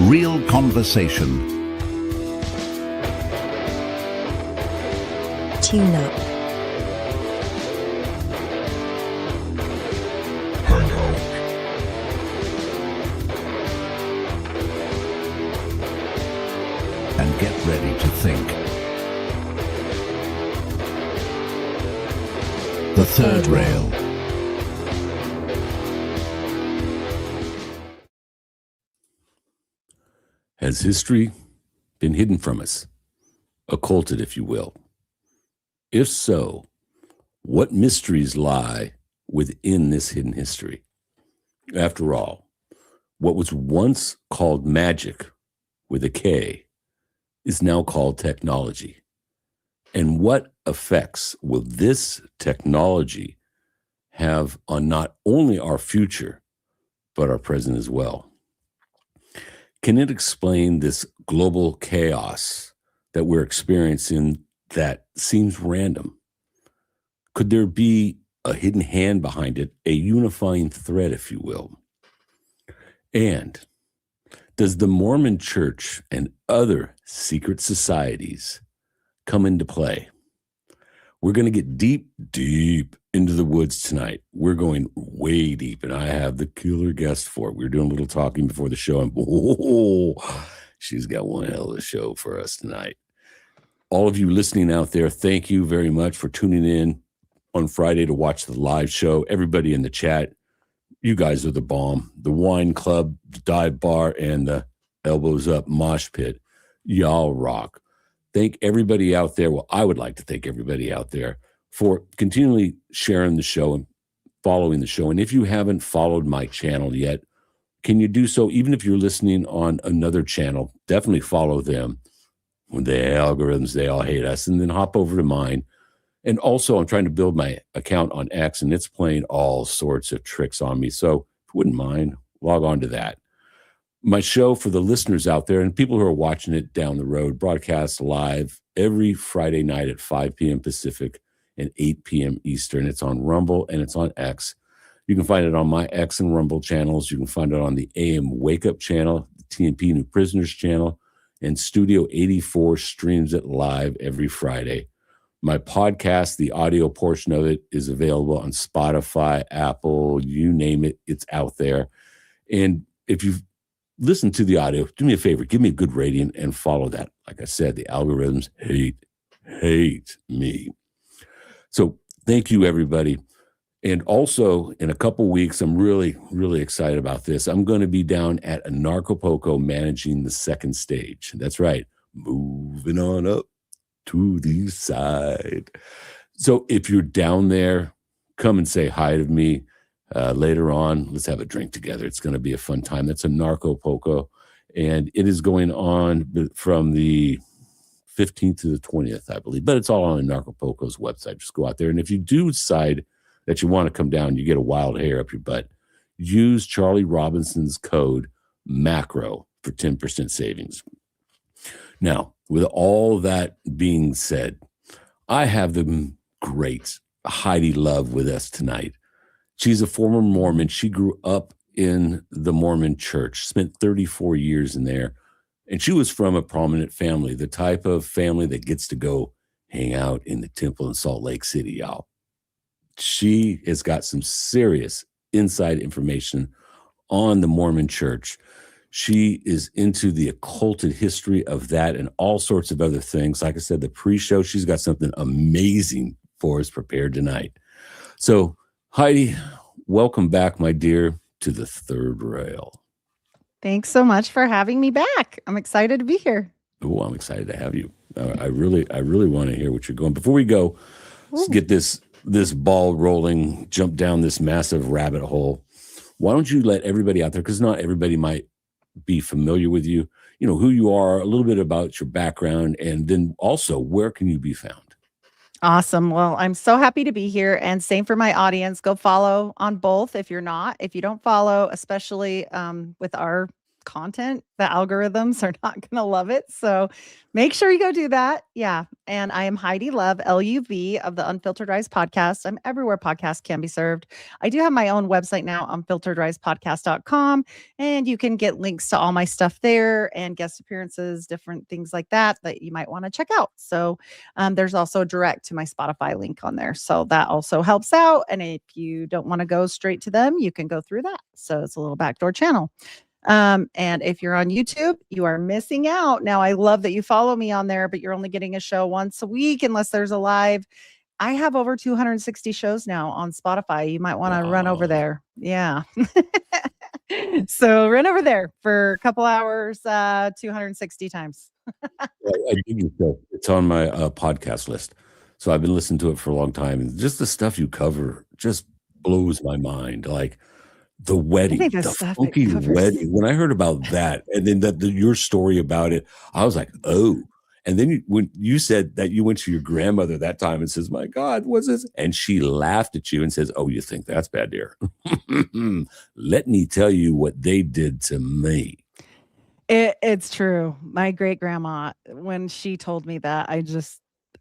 Real conversation. Tune up. Hang out. And get ready to think. The third rail. Has history been hidden from us? Occulted, if you will. If so, what mysteries lie within this hidden history? After all, what was once called magic with a K is now called technology. And what effects will this technology have on not only our future, but our present as well? Can it explain this global chaos that we're experiencing that seems random? Could there be a hidden hand behind it, a unifying thread, if you will? And does the Mormon Church and other secret societies come into play? We're going to get deep into the woods tonight. We're going way deep, and I have the killer guest for it. We were doing a little talking before the show, and she's got one hell of a show for us tonight. All of you listening out there, thank you very much for tuning in on Friday to watch the live show. Everybody in the chat, you guys are the bomb. The wine club, the dive bar, and the elbows up mosh pit, y'all rock. Thank everybody out there. Well, I would like to thank everybody out there for continually sharing the show and following the show. And if you haven't followed my channel yet, can you do so? Even if you're listening on another channel, definitely follow them. When the algorithms, they all hate us. And then hop over to mine. And also, I'm trying to build my account on X, and it's playing all sorts of tricks on me. So if you wouldn't mind, log on to that. My show for the listeners out there and people who are watching it down the road broadcasts live every Friday night at 5 p.m. Pacific and 8 p.m. Eastern. It's on Rumble and it's on X. You can find it on my X and Rumble channels. You can find it on the AM Wake Up channel, the TNP New Prisoners channel, and Studio 84 streams it live every Friday. My podcast, the audio portion of it, is available on Spotify, Apple, you name it, it's out there. And if you've listen to the audio, do me a favor, give me a good rating and follow that. Like I said, the algorithms hate me. So thank you, everybody. And also, in a couple weeks, I'm really, really excited about this. I'm going to be down at Anarchapulco managing the second stage. That's right. Moving on up to the side. So if you're down there, come and say hi to me. Later on, let's have a drink together. It's going to be a fun time. That's Anarchapulco, and it is going on from the 15th to the 20th, I believe. But it's all on Anarchapulco's website. Just go out there, and if you do decide that you want to come down, you get a wild hair up your butt, use Charlie Robinson's code MACRO for 10% savings. Now, with all that being said, I have the great Heidi Love with us tonight. She's a former Mormon. She grew up in the Mormon church, spent 34 years in there. And she was from a prominent family, the type of family that gets to go hang out in the temple in Salt Lake City, y'all. She has got some serious inside information on the Mormon church. She is into the occulted history of that and all sorts of other things. Like I said, the pre-show, she's got something amazing for us prepared tonight. So, Heidi, welcome back, my dear, to the third rail. Thanks so much for having me back. I'm excited to be here. Oh, I'm excited to have you. I really want to hear what you're going. Before we go, let's get this ball rolling, jump down this massive rabbit hole. Why don't you let everybody out there, because not everybody might be familiar with you, you know, who you are, a little bit about your background, and then also where can you be found? Awesome. Well, I'm so happy to be here, and same for my audience. Go follow on both if you don't follow, especially with our content, the algorithms are not going to love it. So make sure you go do that. Yeah. And I am Heidi Love, LUV of the Unfiltered Rise podcast. I'm everywhere podcasts can be served. I do have my own website now, unfilteredrisepodcast.com, and you can get links to all my stuff there and guest appearances, different things like that you might want to check out. So there's also a direct to my Spotify link on there. So that also helps out. And if you don't want to go straight to them, you can go through that. So it's a little backdoor channel. And if you're on YouTube, you are missing out. Now, I love that you follow me on there, but you're only getting a show once a week unless there's a live. I have over 260 shows now on Spotify. You might want to run over there. Yeah. So run over there for a couple hours, 260 times. I dig your show. It's on my podcast list. So I've been listening to it for a long time. And just the stuff you cover just blows my mind. Like the wedding, think the the stuff it funky covers- wedding. When I heard about that, and then your story about it, I was like, oh. And then when you said that you went to your grandmother that time and says, my God, what's this? And she laughed at you and says, oh, you think that's bad, dear? Let me tell you what they did to me. It's true. My great grandma, when she told me that,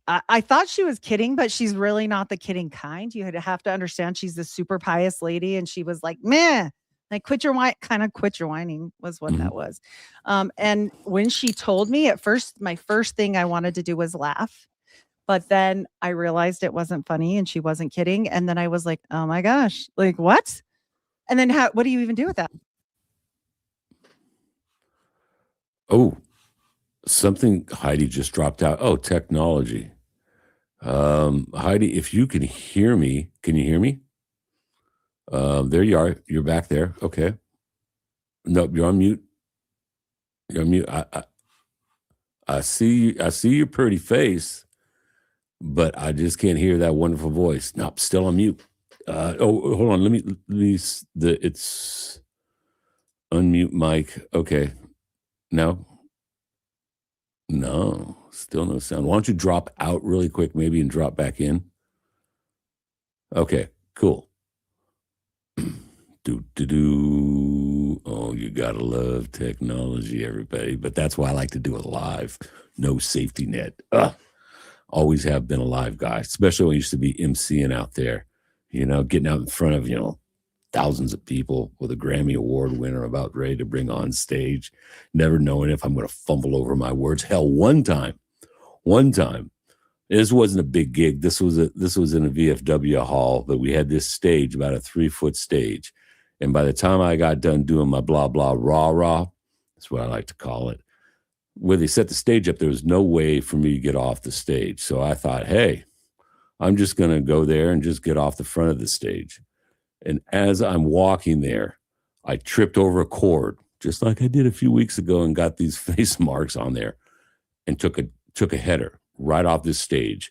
I thought she was kidding, but she's really not the kidding kind. You have to understand she's a super pious lady, and she was like, meh, like quit your whining was what that was. And when she told me at first, my first thing I wanted to do was laugh. But then I realized it wasn't funny and she wasn't kidding. And then I was like, oh my gosh, like what? And then what do you even do with that? Oh, something Heidi just dropped out. Oh, technology. Heidi, if you can hear me, can you hear me? There you are. You're back there. Okay. Nope, you're on mute. You're on mute. I see your pretty face, but I just can't hear that wonderful voice. Nope, still on mute. Hold on. Let me it's unmute mic. Okay. No, still no sound. Why don't you drop out really quick, maybe, and drop back in? Okay, cool. Oh, you gotta love technology, everybody. But that's why I like to do it live. No safety net. Always have been a live guy, especially when I used to be emceeing out there, getting out in front of, thousands of people with a Grammy Award winner about ready to bring on stage, never knowing if I'm going to fumble over my words. Hell, one time, this wasn't a big gig. This was in a VFW hall, but we had this stage, about a 3-foot stage. And by the time I got done doing my blah, blah, rah, that's what I like to call it, where they set the stage up, there was no way for me to get off the stage. So I thought, hey, I'm just going to go there and just get off the front of the stage. And as I'm walking there, I tripped over a cord, just like I did a few weeks ago, and got these face marks on there, and took a header right off this stage.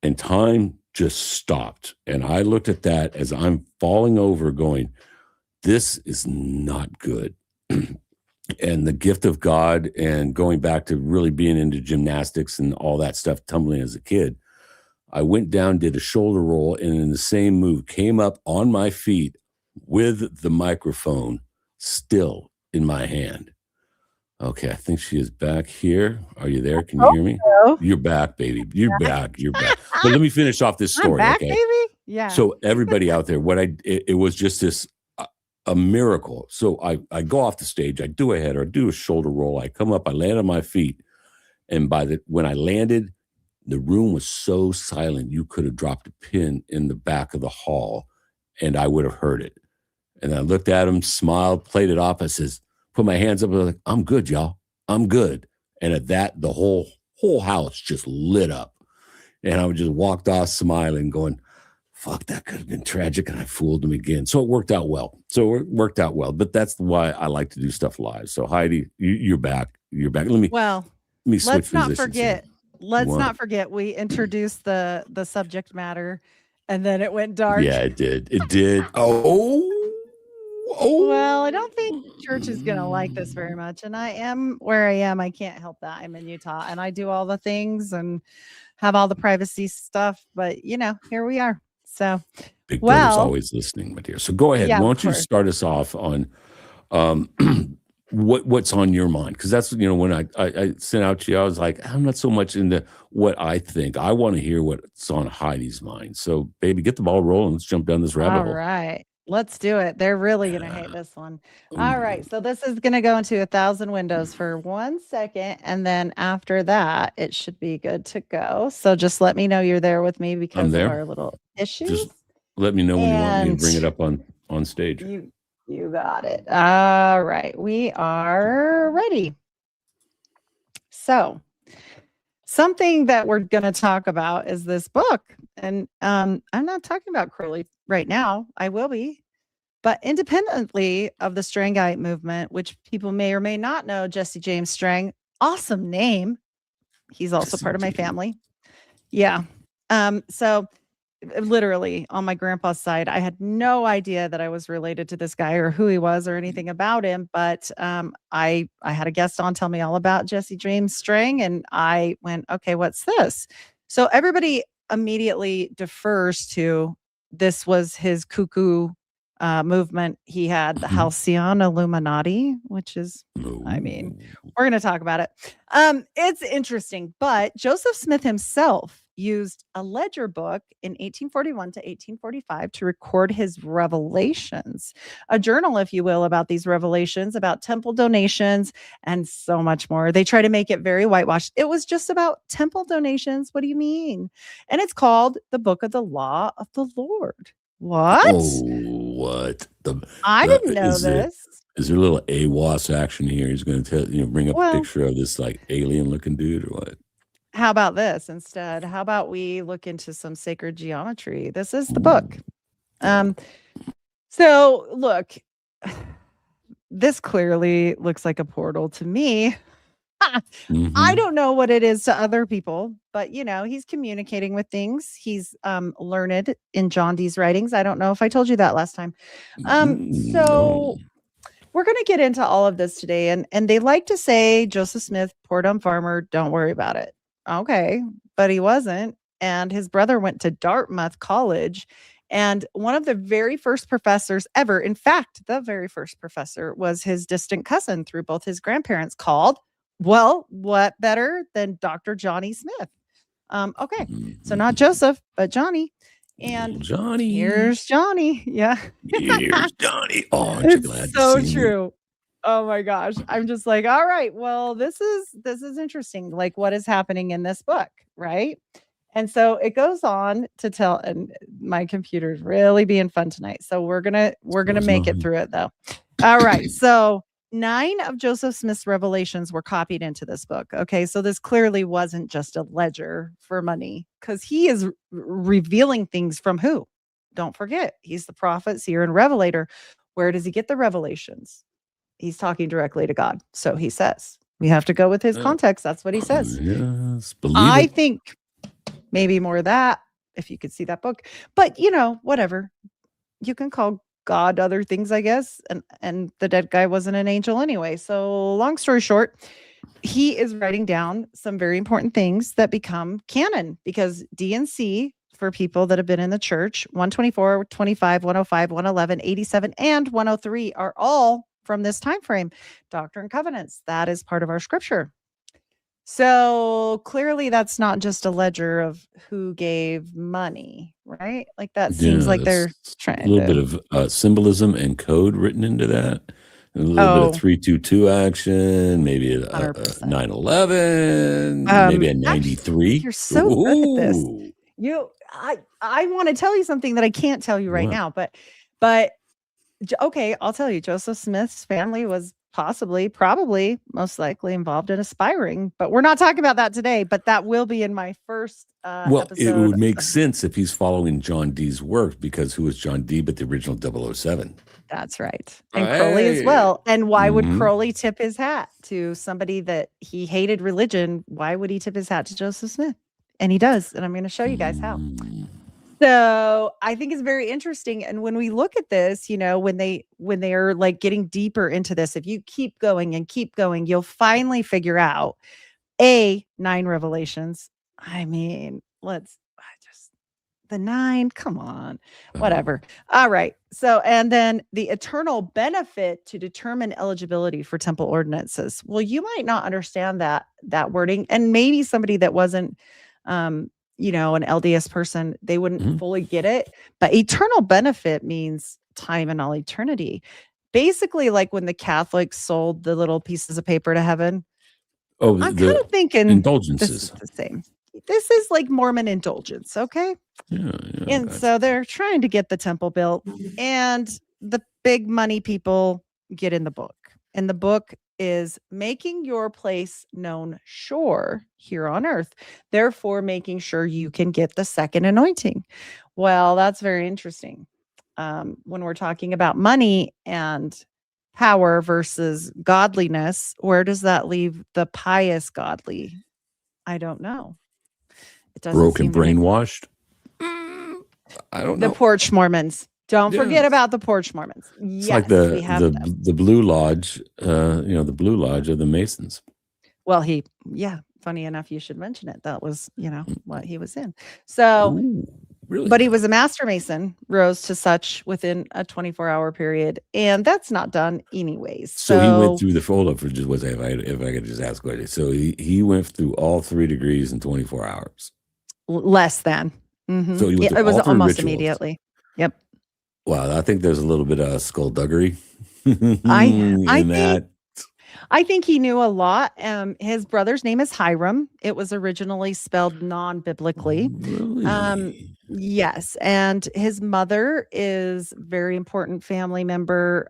And time just stopped. And I looked at that as I'm falling over going, this is not good. And the gift of God, and going back to really being into gymnastics and all that stuff, tumbling as a kid, I went down, did a shoulder roll, and in the same move came up on my feet with the microphone still in my hand. Okay, I think she is back here. Are you there? Can you hear me? Hello. You're back, baby. You're back. But let me finish off this story. I'm back, okay, baby. Yeah. So everybody out there, it was just this a miracle. So I go off the stage, I do a header, I do a shoulder roll, I come up, I land on my feet, and when I landed, the room was so silent you could have dropped a pin in the back of the hall, and I would have heard it. And I looked at him, smiled, played it off. I says, put my hands up, and I was like, I'm good, y'all. I'm good. And at that, the whole house just lit up, and I just walked off smiling, going, fuck, that could have been tragic, and I fooled him again. So it worked out well. But that's why I like to do stuff live. So Heidi, you're back. You're back. Let me switch let's not positions forget. here. Let's What? not forget we introduced the subject matter, and then it went dark. Yeah, it did. Oh. Well, I don't think church is going to like this very much. And I am where I am. I can't help that. I'm in Utah, and I do all the things and have all the privacy stuff. But, here we are. So, Big Brother's always listening, my dear. So go ahead. Yeah, Why of don't you course. start us off on what's on your mind, because that's when I sent out to you, I was like, I'm not so much into what I think. I want to hear what's on Heidi's mind. So, baby, get the ball rolling. Let's jump down this rabbit All hole. right. Let's do it. They're really going to hate Yeah. this one. All right. Ooh, So this is going to go into 1,000 windows for 1 second. And then after that, it should be good to go. So just let me know you're there with me I'm because of there. our little issues. Just let me know when you want me to And bring it up on stage. you got it. All right. We are ready. So something that we're going to talk about is this book. And I'm not talking about Crowley right now. I will be. But independently of the Strangite movement, which people may or may not know, Jesse James Strang, awesome name. He's also Jesse part of my James. family. Yeah. So literally on my grandpa's side, I had no idea that I was related to this guy or who he was or anything about him. But I had a guest on tell me all about Jesse James Strang, and I went, okay, what's this? So everybody immediately defers to this was his cuckoo movement. He had the Halcyon Illuminati, which is, I mean, we're going to talk about it. It's interesting, but Joseph Smith himself used a ledger book in 1841 to 1845 to record his revelations, a journal, if you will, about these revelations, about temple donations, and so much more. They try to make it very whitewashed. It was just about temple donations. What do you mean? And it's called the Book of the Law of the Lord. What? Oh, what I didn't know is there? this. Is there a little AWAS action here? He's going to bring up a Well, picture of this like alien looking dude or what? how about this instead? How about we look into some sacred geometry? This is the book. So look, this clearly looks like a portal to me. I don't know what it is to other people, but he's communicating with things. He's learned in John Dee's writings. I don't know if I told you that last time. No. So we're going to get into all of this today, and they like to say Joseph Smith, poor dumb farmer, don't worry about it. Okay, but he wasn't, and his brother went to Dartmouth College, and one of the very first professors ever, in fact, the very first professor was his distant cousin through both his grandparents, called, well, what better than Dr. Johnny Smith? Okay, so not Joseph, but Johnny. And Johnny. here's Johnny. Yeah. Here's Johnny. Oh, aren't you glad so to see true. Me? Oh my gosh. I'm just like, all right, well, this is interesting. Like, what is happening in this book, right? And so it goes on to tell, and my computer's really being fun tonight. So we're gonna make it through it though. All right. So 9 of Joseph Smith's revelations were copied into this book. Okay. So this clearly wasn't just a ledger for money, because he is revealing things from who? Don't forget, he's the prophet, seer, and revelator. Where does he get the revelations? He's talking directly to God. So he says, we have to go with his context. That's what he says. Yes, I think maybe more of that, if you could see that book. But, whatever. You can call God other things, I guess. And the dead guy wasn't an angel anyway. So long story short, he is writing down some very important things that become canon, because D and C, for people that have been in the church, 124, 25, 105, 111, 87, and 103 are all from this time frame. Doctrine and Covenants, that is part of our scripture. So clearly that's not just a ledger of who gave money, right? Like that seems like they're trying a little bit of symbolism and code written into that. A little bit of 322 action, maybe a 9/11, maybe a 93. You're so good at this. I want to tell you something that I can't tell you right now, but okay, I'll tell you. Joseph Smith's family was probably, most likely involved in aspiring, but we're not talking about that today. But that will be in my first episode. It would make sense if he's following John Dee's work, because who was John Dee but the original 007? That's right. And Crowley as well. And why would Crowley tip his hat to somebody that he hated religion? Why would he tip his hat to Joseph Smith? And he does. And I'm going to show you guys how. So I think it's very interesting. And when we look at this, when they are like getting deeper into this, if you keep going and keep going, you'll finally figure out 9 revelations. I mean, The 9, come on, Oh. whatever. All right. So, and then the eternal benefit to determine eligibility for temple ordinances. Well, you might not understand that wording, and maybe somebody that wasn't, an LDS person, they wouldn't Mhm. fully get it. But eternal benefit means time and all eternity. Basically, like when the Catholics sold the little pieces of paper to heaven. Oh, I'm kind the of thinking this is indulgences. the same. This is like Mormon indulgence, okay? Yeah, yeah, And gotcha. so they're trying to get the temple built, and the big money people get in the book. And the book is making your place known sure here on earth, therefore making sure you can get the second anointing. Well, that's very interesting. When we're talking about money and power versus godliness, where does that leave the pious godly? I don't know. It doesn't Broken, seem to make brainwashed. I don't the know. porch Mormons. Don't forget Yes. about the porch Mormons. It's like Yes, we have them. the Blue Lodge, the Blue Lodge of the Masons. Well, funny enough, you should mention it. That was, what he was in. So, Ooh, really? but he was a master mason, rose to such within a 24-hour period, and that's not done anyways. So he went So through the hold up for just what if I could just ask what it is. So he went through all 3 degrees in 24 hours. less than. So he went through It was all 3 almost rituals. immediately. Yep. Wow, I think there's a little bit of skullduggery I in think that. I think he knew a lot. His brother's name is Hiram. It was originally spelled non-biblically. Really? Yes, and his mother is very important family member.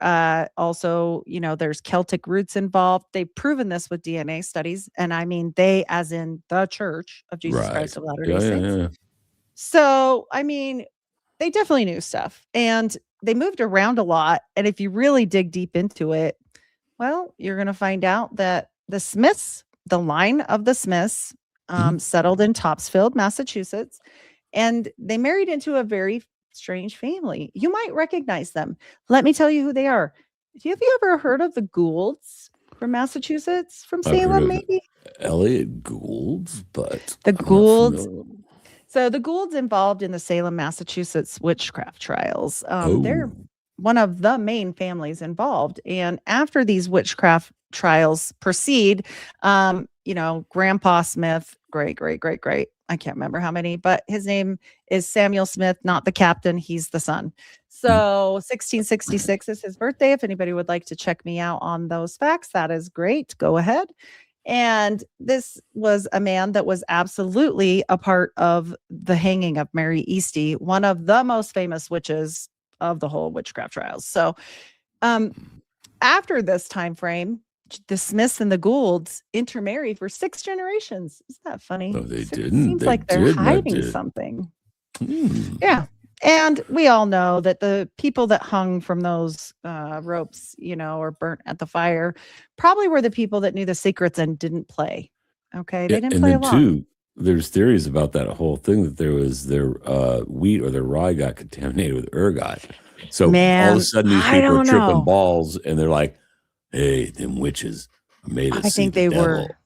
Also, there's Celtic roots involved. They've proven this with DNA studies, and I mean they, as in the Church of Jesus Right. Christ of Latter-day Yeah, Saints. yeah. So, I mean, they definitely knew stuff, and they moved around a lot. And if you really dig deep into it, well, you're going to find out that the Smiths, the line of the Smiths, Mhm. settled in Topsfield, Massachusetts, and they married into a very strange family. You might recognize them. Let me tell you who they are. Have you ever heard of the Goulds from Massachusetts, from I've heard Salem, of maybe? Elliot Gould, but The I'm not Goulds. familiar. So the Goulds involved in the Salem, Massachusetts witchcraft trials. They're Oh. one of the main families involved. And after these witchcraft trials proceed, Grandpa Smith, great, great, great, great. I can't remember how many, but his name is Samuel Smith, not the captain. He's the son. So 1666 is his birthday. If anybody would like to check me out on those facts, that is great. Go ahead. And this was a man that was absolutely a part of the hanging of Mary Easty, one of the most famous witches of the whole witchcraft trials. So, after this time frame, the Smiths and the Goulds intermarried for 6 generations. Isn't that funny? No, they 6 didn't. seems They like they're did not hiding did. something. Hmm. Yeah. And we all know that the people that hung from those ropes, or burnt at the fire, probably were the people that knew the secrets and didn't play. Okay. They Yeah, didn't and play then along. too, there's theories about that whole thing that there was their wheat or their rye got contaminated with ergot. So all of a Man, sudden these I people are don't tripping know. balls and they're like, "Hey, them witches made us I see think the devil."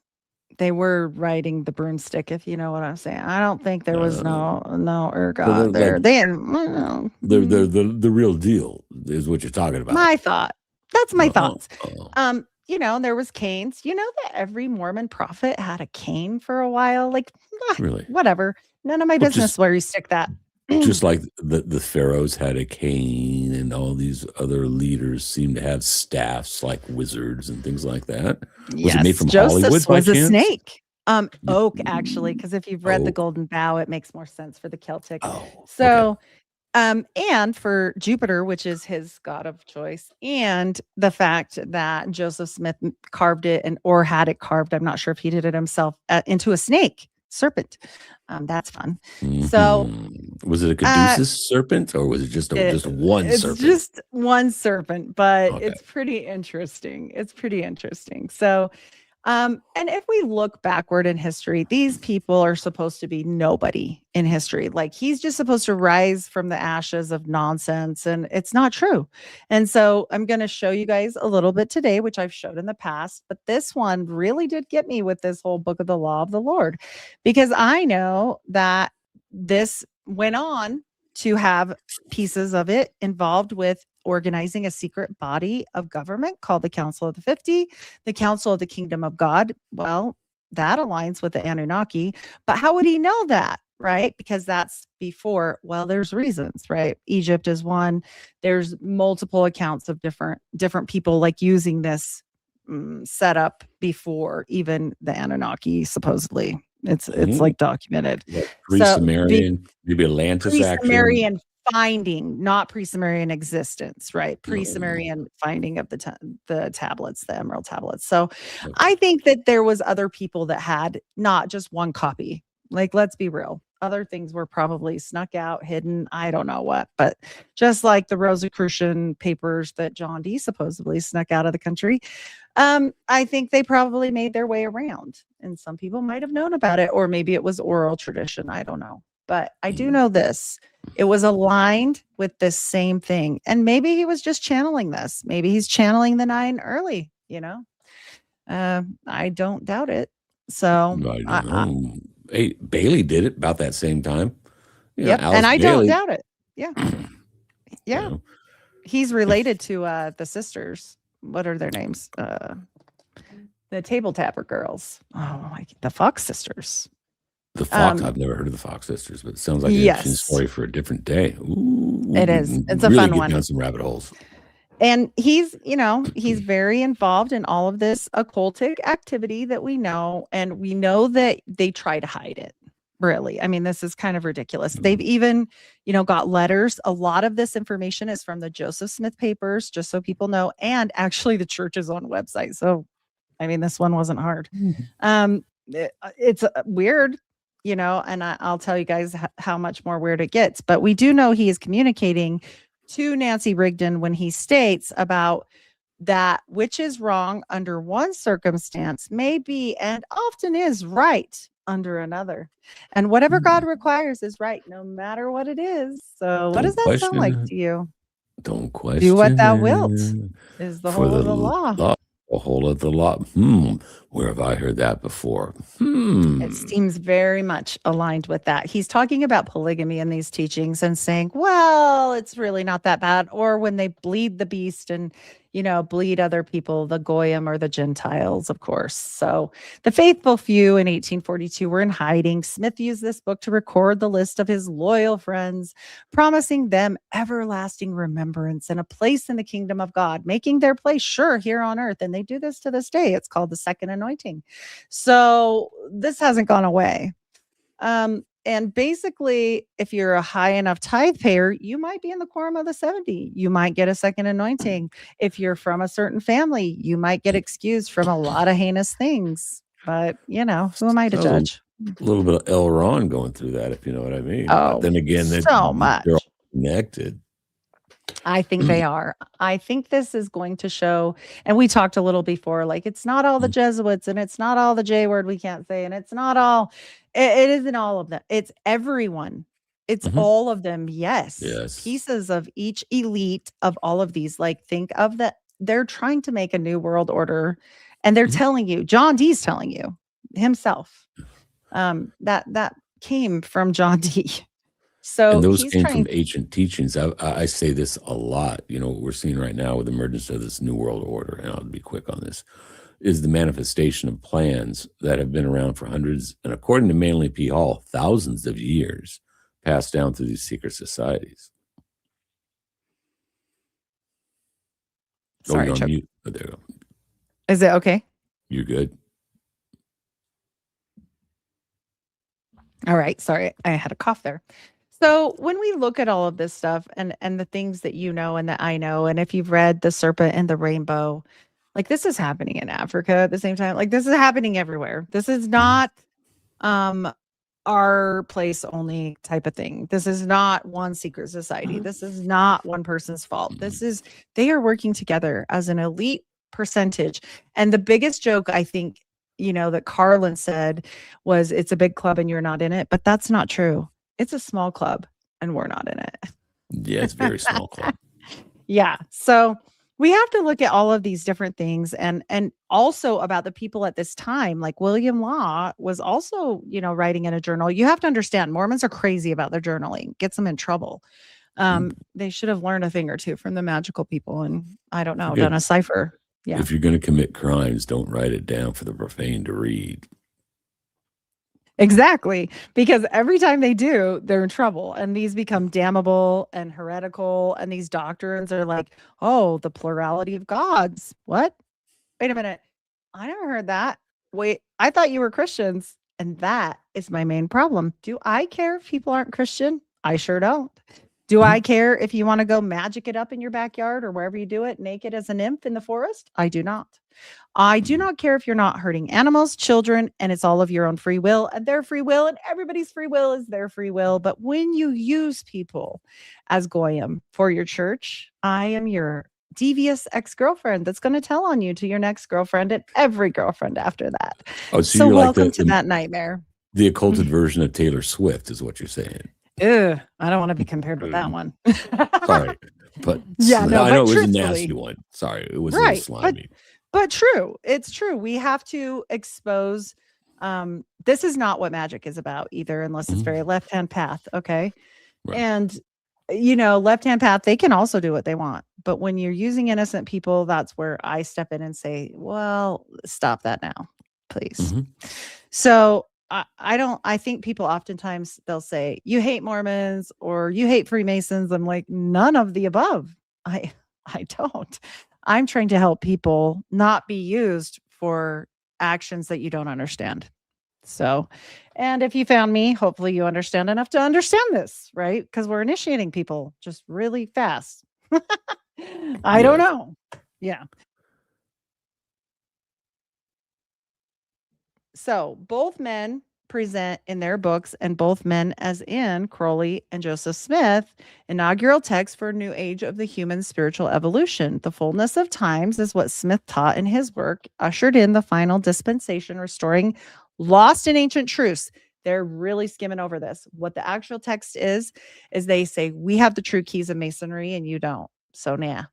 they were riding the broomstick, if you know what I'm saying. I don't think there was no So ergot they're there. like They didn't. they're the real deal is what you're talking about. My thought. That's my Oh, thoughts. oh. There was canes. You know that every Mormon prophet had a cane for a while? Like, Really? whatever. None of my Well, business where you stick that. just like the pharaohs had a cane and all these other leaders seem to have staffs like wizards and things like that. Was it made Yes, from Hollywood Joseph's by was a chance? snake. Oak, actually, because if you've read the Oak. Golden Bough, it makes more sense for the Celtic. Oh, okay. So, and for Jupiter, which is his god of choice, and the fact that Joseph Smith carved it or had it carved, I'm not sure if he did it himself, into a snake, serpent. That's fun. So, Was it a Caduceus serpent or was it just one it's serpent? just one serpent, but Okay. it's pretty interesting. It's pretty interesting. So, and if we look backward in history, these people are supposed to be nobody in history. Like he's just supposed to rise from the ashes of nonsense, and it's not true. And so I'm going to show you guys a little bit today, which I've showed in the past, but this one really did get me with this whole book of the law of the Lord, because I know that this went on to have pieces of it involved with organizing a secret body of government called the Council of the 50, the Council of the Kingdom of God. Well, that aligns with the Anunnaki, but how would he know that? Right? Because that's before, well, there's reasons, right? Egypt is one. There's multiple accounts of different people like using this setup before even the Anunnaki, supposedly. It's like documented. What, So pre-Sumerian, maybe Atlantis action? pre-Sumerian finding, not pre-Sumerian existence, right? No. Pre-Sumerian finding of the tablets, the emerald tablets. So Okay. I think that there was other people that had not just one copy. Like, let's be real. Other things were probably snuck out, hidden. I don't know what, but just like the Rosicrucian papers that John Dee supposedly snuck out of the country, I think they probably made their way around, and some people might have known about it, or maybe it was oral tradition. I don't know, but I do know this: it was aligned with this same thing, and maybe he was just channeling this. Maybe he's channeling the 9 early. I don't doubt it. So I don't know. Hey, Bailey did it about that same time. Yep, Alice and I Bailey, don't doubt it. Yeah, yeah. you know, He's related to the sisters. What are their names? The Table Tapper girls. Oh, the Fox sisters. the Fox. I've never heard of the Fox sisters, but it sounds like an interesting Yes. story for a different day. Ooh, It is. It's a really fun get one. down some rabbit holes. And he's very involved in all of this occultic activity that we know, and we know that they try to hide it. Really. I mean, this is kind of ridiculous. They've even, got letters. A lot of this information is from the Joseph Smith papers, just so people know, and actually the church's own website. So, I mean, this one wasn't hard. It's weird, and I'll tell you guys how much more weird it gets. But we do know he is communicating to Nancy Rigdon when he states about that which is wrong under one circumstance may be and often is right under another. And whatever God requires is right, no matter what it is. So what does that sound like to you? Don't question. Do what thou wilt is the For whole of the law. The whole of the law. Where have I heard that before? It seems very much aligned with that. He's talking about polygamy in these teachings and saying, well, it's really not that bad. Or when they bleed the beast and, bleed other people, the Goyim or the Gentiles, of course. So the faithful few in 1842 were in hiding. Smith used this book to record the list of his loyal friends, promising them everlasting remembrance and a place in the kingdom of God, making their place sure here on earth. And they do this to this day. It's called the second anointing. So this hasn't gone away. And basically, if you're a high enough tithe payer, you might be in the quorum of the 70. You might get a second anointing. If you're from a certain family, you might get excused from a lot of heinous things. But, who am I to judge? A little bit of L. Ron going through that, if you know what I mean. Oh, but then again, so much. They're all connected. I think they are. I think this is going to show, and we talked a little before, like it's not all the Jesuits and it's not all the J word we can't say, and it's not all, it isn't all of them. It's everyone. It's all of them. Yes. Pieces of each elite of all of these. Like think of that. They're trying to make a new world order, and they're telling you, John Dee's telling you himself, that came from John Dee. So and those came from ancient teachings. I say this a lot. What we're seeing right now with the emergence of this new world order, and I'll be quick on this, is the manifestation of plans that have been around for hundreds, and according to Manly P. Hall, thousands of years, passed down through these secret societies. Sorry, you're on mute. Oh, there you go. Is it okay? You're good. All right. Sorry, I had a cough there. So when we look at all of this stuff and the things that you know and that I know, and if you've read The Serpent and the Rainbow, like this is happening in Africa at the same time. Like this is happening everywhere. This is not our place only type of thing. This is not one secret society. This is not one person's fault. They are working together as an elite percentage. And the biggest joke I think, that Carlin said was it's a big club and you're not in it, but that's not true. It's a small club and we're not in it. Yeah, it's a very small club. Yeah. So we have to look at all of these different things and also about the people at this time. Like William Law was also, writing in a journal. You have to understand Mormons are crazy about their journaling, gets them in trouble. They should have learned a thing or two from the magical people and I don't know, Forget- done a cipher. Yeah. If you're going to commit crimes, don't write it down for the profane to read. Exactly. Because every time they do, they're in trouble. And these become damnable and heretical. And these doctrines are like, oh, the plurality of gods. What? Wait a minute. I never heard that. Wait, I thought you were Christians. And that is my main problem. Do I care if people aren't Christian? I sure don't. Do I care if you want to go magic it up in your backyard or wherever you do it, naked as a nymph in the forest? I do not. I do not care if you're not hurting animals, children, and it's all of your own free will and their free will, and everybody's free will is their free will. But when you use people as goyim for your church, I am your devious ex-girlfriend that's going to tell on you to your next girlfriend and every girlfriend after that. Oh, So you're welcome like to that nightmare. the occulted version of Taylor Swift is what you're saying. Ugh, I don't want to be compared with that one. Sorry, but Yeah, no, I know but it was a truthfully- nasty one. Sorry, it was a Right, little slimy. But true. It's true. We have to expose. This is not what magic is about either, unless it's very left-hand path. Okay. Right. And, left-hand path, they can also do what they want. But when you're using innocent people, that's where I step in and say, well, stop that now, please. So I think people oftentimes they'll say, you hate Mormons or you hate Freemasons. I'm like, none of the above. I don't. I'm trying to help people not be used for actions that you don't understand. So, and if you found me, hopefully you understand enough to understand this, right? Because we're initiating people just really fast. I don't know. Yeah. So both men present in their books, and both men, as in Crowley and Joseph Smith, inaugural text for a new age of the human spiritual evolution. The fullness of times is what Smith taught in his work, ushered in the final dispensation, restoring lost and ancient truths. They're really skimming over this. What the actual text is they say, we have the true keys of masonry and you don't. So, nah.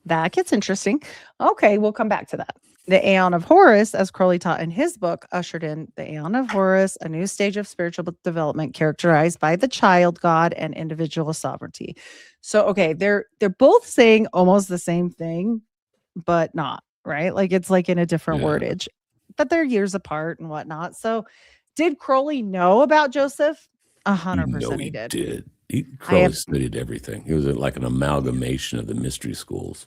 That gets interesting. Okay, we'll come back to that. The Aeon of Horus, as Crowley taught in his book, ushered in the Aeon of Horus, a new stage of spiritual development characterized by the child God and individual sovereignty. So, okay, they're both saying almost the same thing, but not, right? Like it's like in a different wordage, but they're years apart and whatnot. So, did Crowley know about Joseph? 100% he did. Crowley studied everything. He was like an amalgamation of the mystery schools.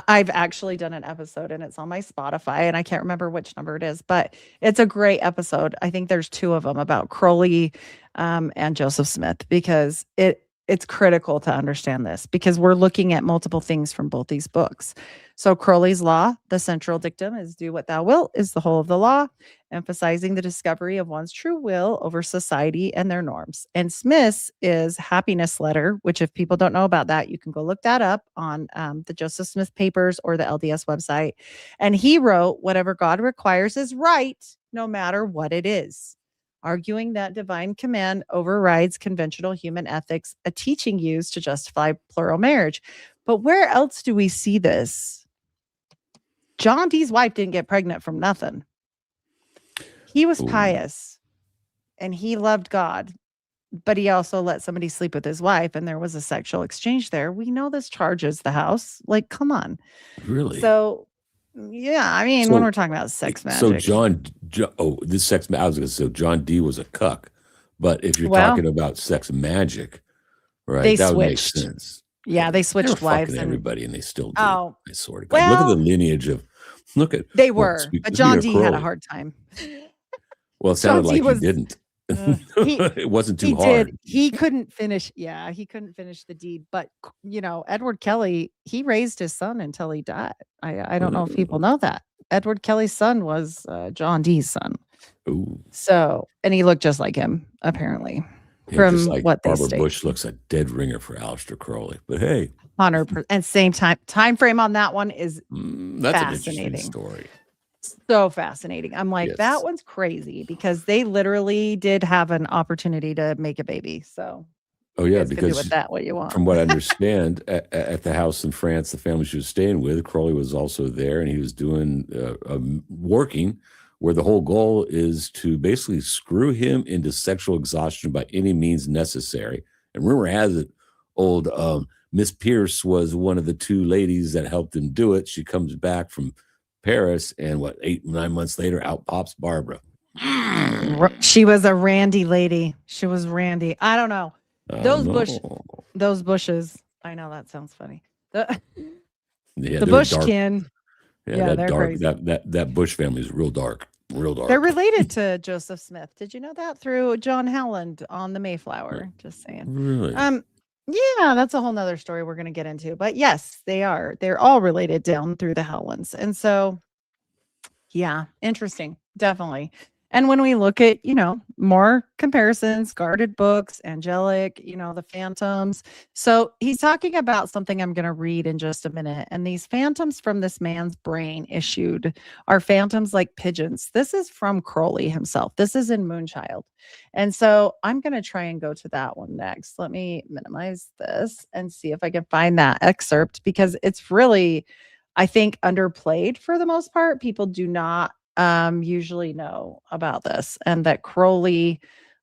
I've actually done an episode and it's on my Spotify and I can't remember which number it is, but it's a great episode. I think there's 2 of them about Crowley and Joseph Smith because it's critical to understand this because we're looking at multiple things from both these books. So Crowley's law, the central dictum is do what thou wilt is the whole of the law, emphasizing the discovery of one's true will over society and their norms. And Smith's is happiness letter, which if people don't know about that, you can go look that up on the Joseph Smith papers or the LDS website. And he wrote, whatever God requires is right, no matter what it is. Arguing that divine command overrides conventional human ethics, a teaching used to justify plural marriage. But where else do we see this? John Dee's wife didn't get pregnant from nothing. He was pious and he loved God, but he also let somebody sleep with his wife and there was a sexual exchange there. We know this charges the house. Like, come on. Really? So, yeah, I mean, when we're talking about sex magic. So this sex, I was going to say John D was a cuck, but if you're talking about sex magic, right, they that would make switched. sense. Yeah, they switched wives. And everybody, and they still do. Oh, I swear to God. Look at the lineage of, They were, but John D had a hard time. Well, it sounded like he didn't. It wasn't too hard. He couldn't finish. Yeah, he couldn't finish the deed. But, Edward Kelly, he raised his son until he died. I don't know if people know that. Edward Kelly's son was John Dee's son. Ooh. So, and he looked just like him, apparently. Yeah, from just like what they Barbara state. Bush looks a dead ringer for Aleister Crowley. But hey. 100%. And same time frame on that one is that's fascinating. An interesting story. So fascinating. I'm like, that one's crazy because they literally did have an opportunity to make a baby. So Oh, You yeah, guys can do with because that what you want. from what I understand, at the house in France, the family she was staying with, Crowley was also there, and he was doing working, where the whole goal is to basically screw him into sexual exhaustion by any means necessary. And rumor has it, old Miss Pierce was one of the two ladies that helped him do it. She comes back from Paris, and 8-9 months later, out pops Barbara. She was a randy lady. She was randy. I don't know. Those No. those bushes. I know that sounds funny. The Yeah, the they're dark. bushkin. Yeah, Yeah, that they're dark, crazy. that Bush family is real dark, real dark. They're related to Joseph Smith. Did you know that through John Howland on the Mayflower? Just saying. Really? Yeah, that's a whole nother story we're gonna get into. But yes, they are. They're all related down through the Howlands. And so yeah, interesting. Definitely. And when we look at, more comparisons, guarded books, angelic, the phantoms. So he's talking about something I'm going to read in just a minute. And these phantoms from this man's brain issued are phantoms like pigeons. This is from Crowley himself. This is in Moonchild. And so I'm going to try and go to that one next. Let me minimize this and see if I can find that excerpt because it's really, I think, underplayed for the most part. People do not usually know about this, and that Crowley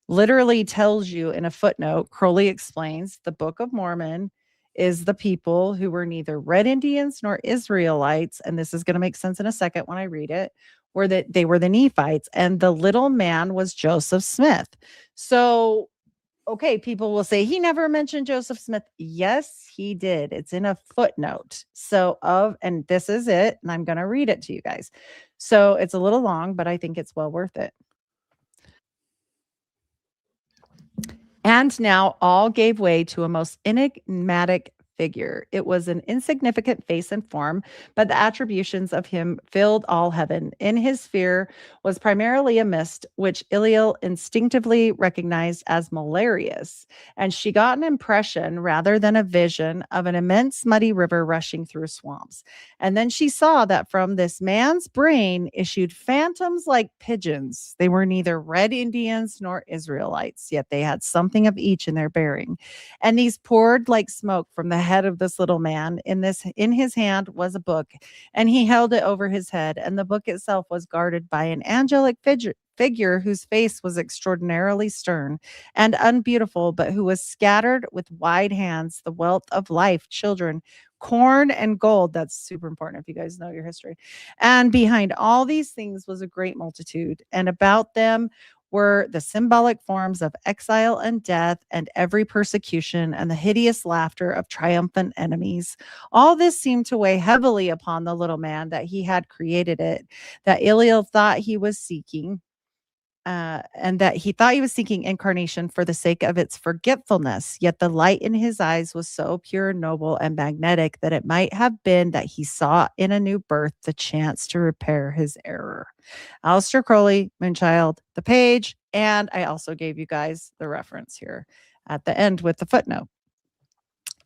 literally tells you in a footnote. Crowley explains the Book of Mormon is the people who were neither Red Indians nor Israelites, and this is going to make sense in a second when I read it, were that they were the Nephites, and the little man was Joseph Smith. So okay, people will say he never mentioned Joseph Smith. Yes, he did. It's in a footnote. And this is it. And I'm going to read it to you guys. So it's a little long, but I think it's well worth it. And now all gave way to a most enigmatic figure. It was an insignificant face and form, but the attributions of him filled all heaven. In his sphere was primarily a mist, which Iliel instinctively recognized as malarious, and she got an impression rather than a vision of an immense muddy river rushing through swamps. And then she saw that from this man's brain issued phantoms like pigeons. They were neither Red Indians nor Israelites, yet they had something of each in their bearing. And these poured like smoke from the head of this little man. In his hand was a book, and he held it over his head, and the book itself was guarded by an angelic figure whose face was extraordinarily stern and unbeautiful, but who was scattered with wide hands the wealth of life, children, corn, and gold. That's super important if you guys know your history. And behind all these things was a great multitude, and about them were the symbolic forms of exile and death and every persecution and the hideous laughter of triumphant enemies. All this seemed to weigh heavily upon the little man that he had created it, that Iliel thought he was seeking. And that he thought he was seeking incarnation for the sake of its forgetfulness. Yet the light in his eyes was so pure, noble, and magnetic that it might have been that he saw in a new birth the chance to repair his error. Aleister Crowley, Moonchild, the page, and I also gave you guys the reference here at the end with the footnote.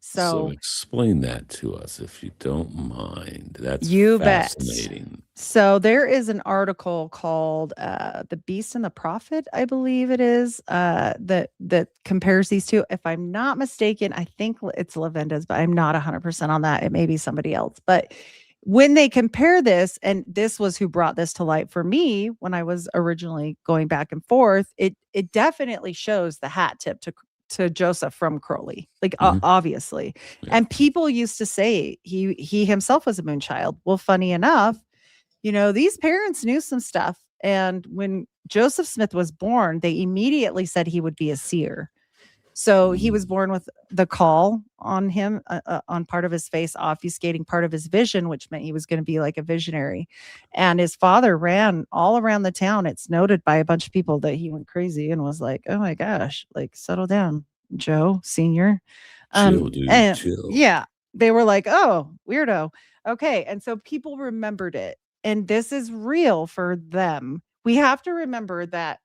So explain that to us if you don't mind. That's you fascinating. Bet. So there is an article called "The Beast and the Prophet," I believe it is, that compares these two. If I'm not mistaken, I think it's Lavenda's, but I'm not 100% on that. It may be somebody else. But when they compare this, and this was who brought this to light for me when I was originally going back and forth, it definitely shows the hat tip to Joseph from Crowley, like obviously. Yeah. And people used to say he himself was a moonchild. Well, funny enough, these parents knew some stuff. And when Joseph Smith was born, they immediately said he would be a seer. So he was born with the call on him, on part of his face, obfuscating part of his vision, which meant he was going to be like a visionary. And his father ran all around the town. It's noted by a bunch of people that he went crazy and was like, oh my gosh, like settle down, Joe Senior. Chill, dude, chill. Yeah, they were like, oh, weirdo. Okay. And so people remembered it. And this is real for them. We have to remember that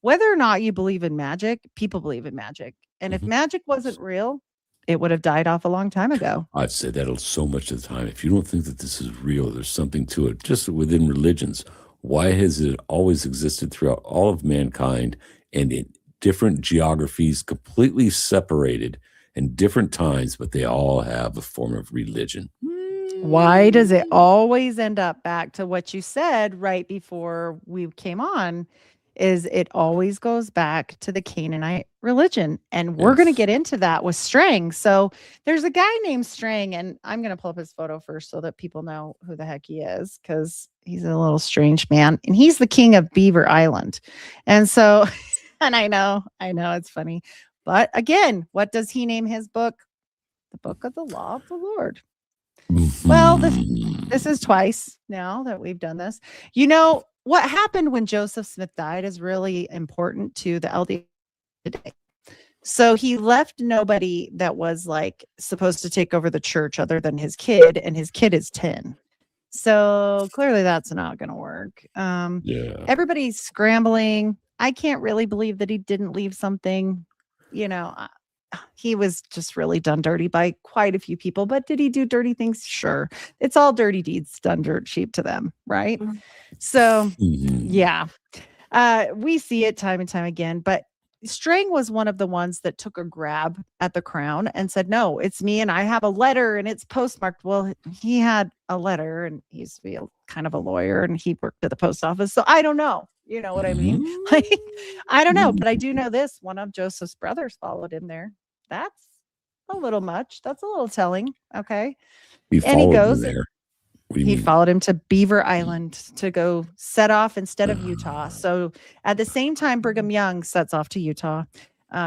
whether or not you believe in magic, people believe in magic. And if magic wasn't real, it would have died off a long time ago. I've said that so much of the time. If you don't think that this is real, there's something to it. Just within religions, why has it always existed throughout all of mankind? And it different geographies, completely separated in different times, but they all have a form of religion. Why does it always end up back to what you said right before we came on? Is it always goes back to the Canaanite religion. And we're going to Yes. get into that with Strang. So there's a guy named Strang, and I'm going to pull up his photo first so that people know who the heck he is, because he's a little strange man. And he's the king of Beaver Island. And so, and I know it's funny. But again, what does he name his book? The Book of the Law of the Lord. Well, this is twice now that we've done this. You know, what happened when Joseph Smith died is really important to the LDS today. So he left nobody that was like supposed to take over the church other than his kid, and his kid is 10. So clearly that's not going to work. Yeah. Everybody's scrambling. I can't really believe that he didn't leave something, you know. He was just really done dirty by quite a few people, but did he do dirty things? Sure. It's all dirty deeds done dirt cheap to them, right? So, yeah, we see it time and time again, but Strang was one of the ones that took a grab at the crown and said, no, it's me, and I have a letter and it's postmarked. Well, he had a letter, and he's kind of a lawyer, and he worked at the post office. So I don't know. You know what I mean? Like, I don't know, but I do know this. One of Joseph's brothers followed him there. That's a little much. That's a little telling. Okay. He And he followed goes, him there. What do you he mean? followed him to Beaver Island to go set off instead of Utah. So at the same time, Brigham Young sets off to Utah.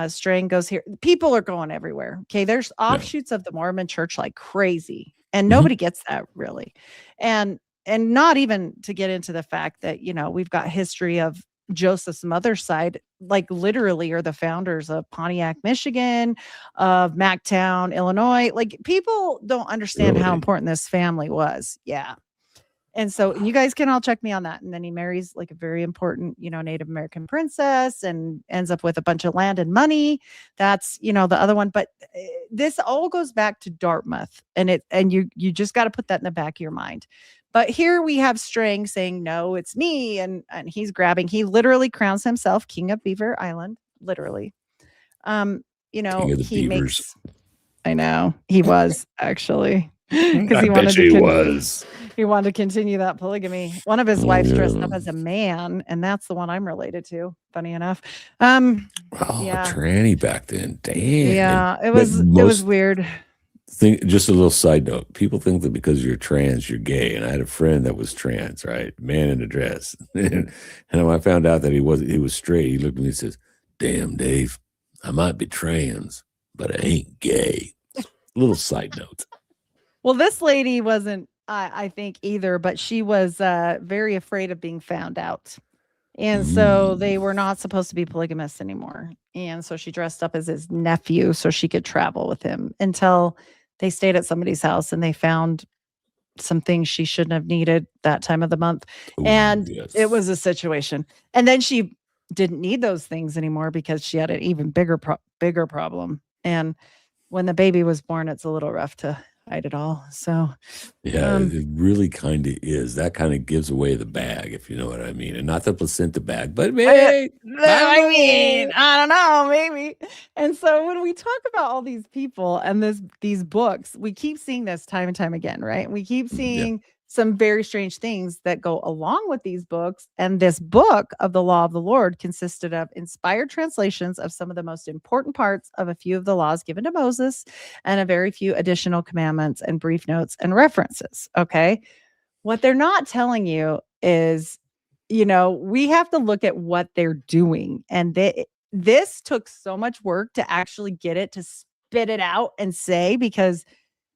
Strang goes here. People are going everywhere. Okay. There's offshoots of the Mormon church like crazy, and nobody gets that really. And not even to get into the fact that, you know, we've got history of Joseph's mother's side, like literally are the founders of Pontiac, Michigan, of Mactown, Illinois. Like, people don't understand how Really? important this family was. Yeah. And so you guys can all check me on that. And then he marries like a very important, you know, Native American princess and ends up with a bunch of land and money. That's, you know, the other one. But this all goes back to Dartmouth, and you just got to put that in the back of your mind. But here we have Strang saying, no, it's me. And he's grabbing, he literally crowns himself king of Beaver Island, literally. You know, King of the he Beavers. makes, I know he was actually, because I he wanted bet you to he was. he wanted to continue that polygamy. One of his wives dressed up as a man, and that's the one I'm related to. Funny enough. Oh, Yeah. tranny back then. Damn. Yeah, it But was weird. Just a little side note. People think that because you're trans, you're gay. And I had a friend that was trans, right? Man in a dress. And when I found out that he was straight, he looked at me and says, damn, Dave, I might be trans, but I ain't gay. Little side note. Well, this lady wasn't, I think, either, but she was very afraid of being found out. And so they were not supposed to be polygamists anymore. And so she dressed up as his nephew so she could travel with him until they stayed at somebody's house and they found some things she shouldn't have needed that time of the month. Ooh, And yes. it was a situation. And then she didn't need those things anymore because she had an even bigger problem. And when the baby was born, it's a little rough to hide it all. So Yeah, it really kind of is. That kind of gives away the bag, if you know what I mean. And not the placenta bag, but maybe. I don't know, maybe. And so when we talk about all these people and these books, we keep seeing this time and time again, right? We keep seeing some very strange things that go along with these books. And this book of the Law of the Lord consisted of inspired translations of some of the most important parts of a few of the laws given to Moses, and a very few additional commandments and brief notes and references. Okay. What they're not telling you is, you know, we have to look at what they're doing. And this took so much work to actually get it to spit it out and say, because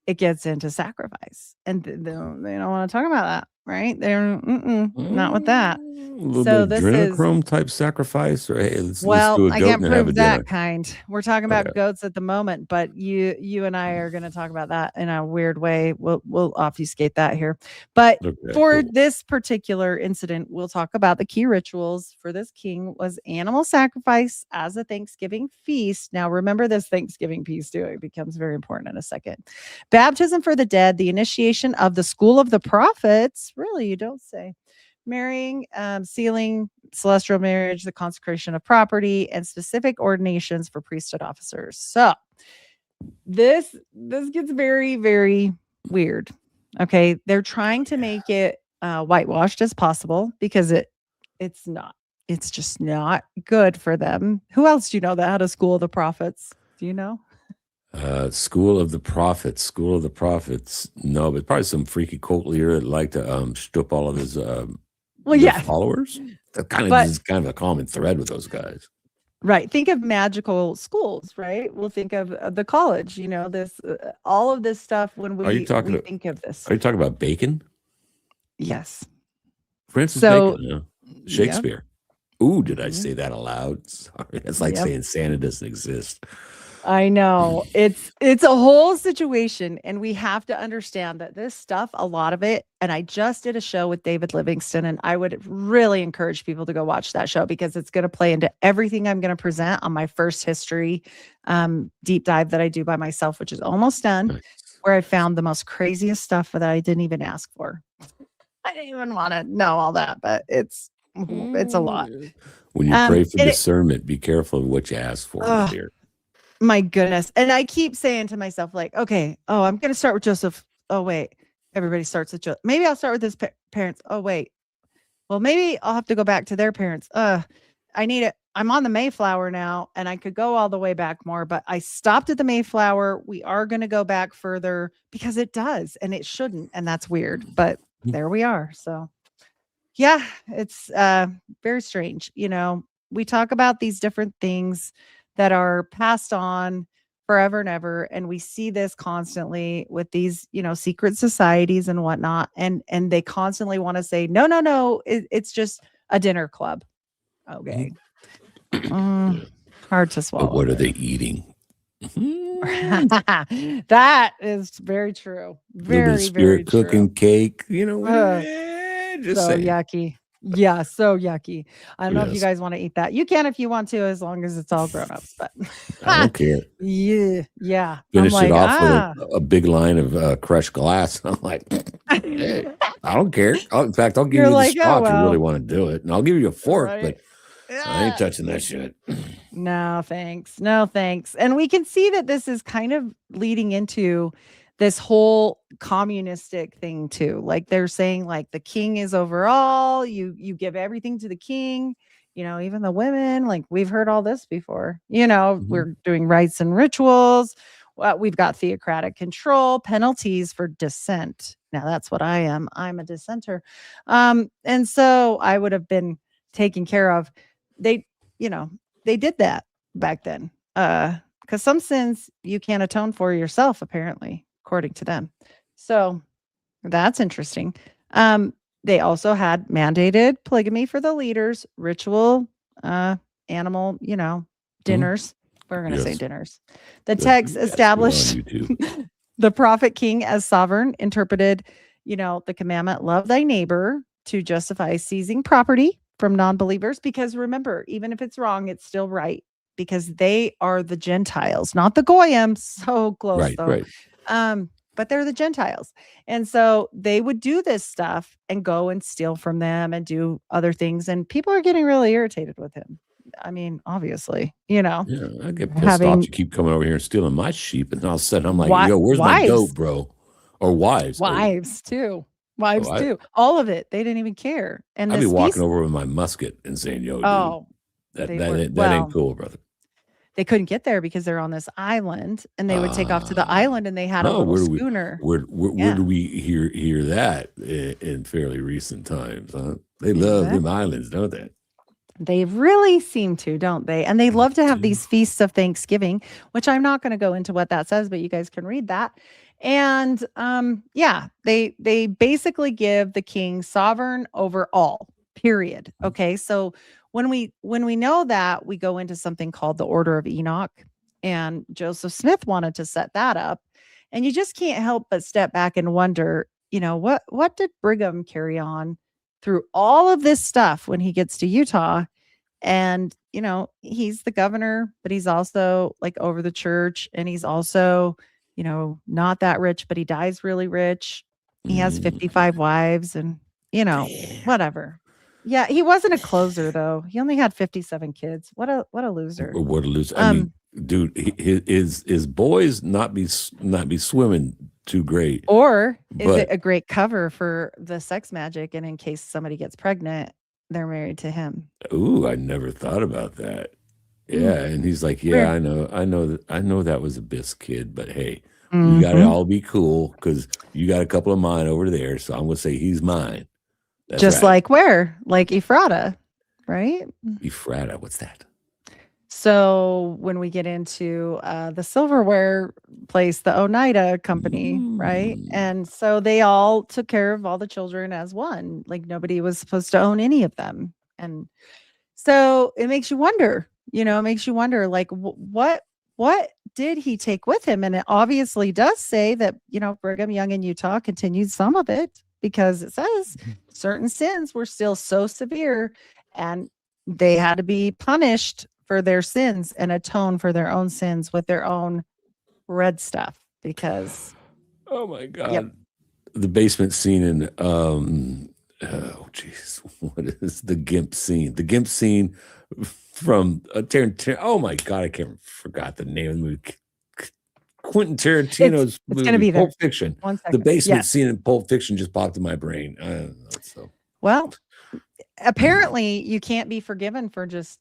it gets into sacrifice, and they don't want to talk about that, right? They're not with that. A little So bit of this is, adrenochrome type sacrifice, or hey, let's do well, a I goat can't and have a prove that dinner. kind. We're talking about Okay. goats at the moment, but you and I are going to talk about that in a weird way. We'll obfuscate that here. But Okay, for cool. this particular incident, we'll talk about the key rituals for this king was animal sacrifice as a Thanksgiving feast. Now, remember this Thanksgiving feast too. It becomes very important in a second. Baptism for the dead, the initiation of the school of the prophets. Really, you don't say. marrying, sealing, celestial marriage, the consecration of property, and specific ordinations for priesthood officers. So this gets very, very weird. Okay, they're trying to make it whitewashed as possible because it's not. It's just not good for them. Who else do you know that had a school of the prophets? Do you know? School of the Prophets. School of the Prophets. No, but probably some freaky cult leader that liked to stoop all of his Well, their yeah, followers. That kind of but is kind of a common thread with those guys. right. Think of magical schools, right? We'll think of the college. You know, this all of this stuff when Are you we talking? think of this. Are you talking about Bacon? Yes. Francis So, Bacon? Yeah. yep. Shakespeare. Ooh, did I Mhm. say that aloud? Sorry, that's like Yep. saying Santa doesn't exist. I know. It's a whole situation, and we have to understand that this stuff, a lot of it, and I just did a show with David Livingston, and I would really encourage people to go watch that show because it's going to play into everything I'm going to present on my first history deep dive that I do by myself, which is almost done, Nice. where I found the most craziest stuff that I didn't even ask for. I didn't even want to know all that, but it's a lot. When you pray for And it, discernment, be careful of what you ask for, my oh, dear. my goodness. And I keep saying to myself, like, okay, oh, I'm going to start with Joseph. Oh, wait. Everybody starts with Joseph. Maybe I'll start with his parents. Oh, wait. Well, maybe I'll have to go back to their parents. I need it. I'm on the Mayflower now, and I could go all the way back more, but I stopped at the Mayflower. We are going to go back further because it does, and it shouldn't. And that's weird, but there we are. So, yeah, it's very strange. You know, we talk about these different things that are passed on forever and ever, and we see this constantly with these, you know, secret societies and whatnot, and they constantly want to say, no, no, no, it's just a dinner club. Okay. Yeah. Hard to But swallow. what are they eating? That is very true. A little bit of Very, very spirit true. cooking cake, you know. Just So saying. yucky. Yeah, so yucky. I don't know if you Yes. guys want to eat that. You can if you want to, as long as it's all grown-ups, but I don't care. yeah. I'm Finish like, it off with a big line of crushed glass. I'm like, hey, I don't care. In fact, I'll give You're you the like, straw oh, if you really well, want to do it, and I'll give you a fork, right. but I ain't Yeah. touching that shit. No, thanks. No, thanks. And we can see that this is kind of leading into this whole communistic thing too. Like they're saying like the king is over all, you give everything to the king, you know, even the women, like we've heard all this before. You know, Mhm. we're doing rites and rituals. Well, we've got theocratic control, penalties for dissent. Now that's what I am. I'm a dissenter. And so I would have been taken care of. They, you know, they did that back then. Because some sins you can't atone for yourself, apparently, according to them. So that's interesting. They also had mandated polygamy for the leaders, ritual, animal, you know, dinners. We're going to say Yes. dinners. The Good. text Yes, established we're on YouTube. the prophet king as sovereign, interpreted, you know, the commandment, love thy neighbor, to justify seizing property from non-believers. Because remember, even if it's wrong, it's still right because they are the Gentiles, not the Goyim. So close Right, though. right. But they're the Gentiles. And so they would do this stuff and go and steal from them and do other things. And people are getting really irritated with him. I mean, obviously, you know, Yeah, I get pissed off. having You keep coming over here and stealing my sheep, and all of a sudden I'm like, yo, where's my wives, goat, bro? Or wives. wives too, wives I, too, all of it. They didn't even care. And I'd be this walking feast, over with my musket and saying, yo, dude, oh, that they that were, ain't, that well, ain't cool, brother. they couldn't get there because they're on this island, and they would take off to the island, and they had a Oh, little where do we schooner. where Yeah. do we hear that in fairly recent times? Huh? They love them Exactly. islands, don't they? They really seem to, don't they? And they They love to have do. these feasts of Thanksgiving, which I'm not going to go into what that says, but you guys can read that. And yeah, they basically give the king sovereign over all. Period. Okay? So when we know that, we go into something called the Order of Enoch, and Joseph Smith wanted to set that up. And you just can't help but step back and wonder, you know, what did Brigham carry on through all of this stuff when he gets to Utah? And, you know, he's the governor, but he's also like over the church. And he's also, you know, not that rich, but he dies really rich. He has Mm. 55 wives. And know, Damn. whatever. Yeah, he wasn't a closer though. He only had 57 kids. What a loser. What a loser. I mean, Um, dude, his boys not be swimming too great, or is it but a great cover for the sex magic? And in case somebody gets pregnant, they're married to him. ooh, I never thought about that. Mm, Yeah, and he's like, yeah, weird. I know that was a Biss kid, but hey, we got to Mhm. all be cool because you got a couple of mine over there, so I'm gonna say he's mine. That's Just right. like where? Like Ephrata, right? Ephrata, what's that? So when we get into the silverware place, the Oneida company, right? Mm. And so they all took care of all the children as one. Like nobody was supposed to own any of them. And so it makes you wonder, it makes you wonder like what did he take with him? And it obviously does say that, Brigham Young in Utah continued some of it because it says certain sins were still so severe and they had to be punished for their sins and atone for their own sins with their own red stuff because Oh my yep. God. The basement scene in oh jeez, what is the GIMP scene? The GIMP scene from oh my God, forgot the name of the movie. Quentin It's Tarantino's it's going to movie, be Pulp there. Fiction. One The second. basement Yes. scene in Pulp Fiction just popped in my brain. I don't know. So Well, apparently you can't be forgiven for just,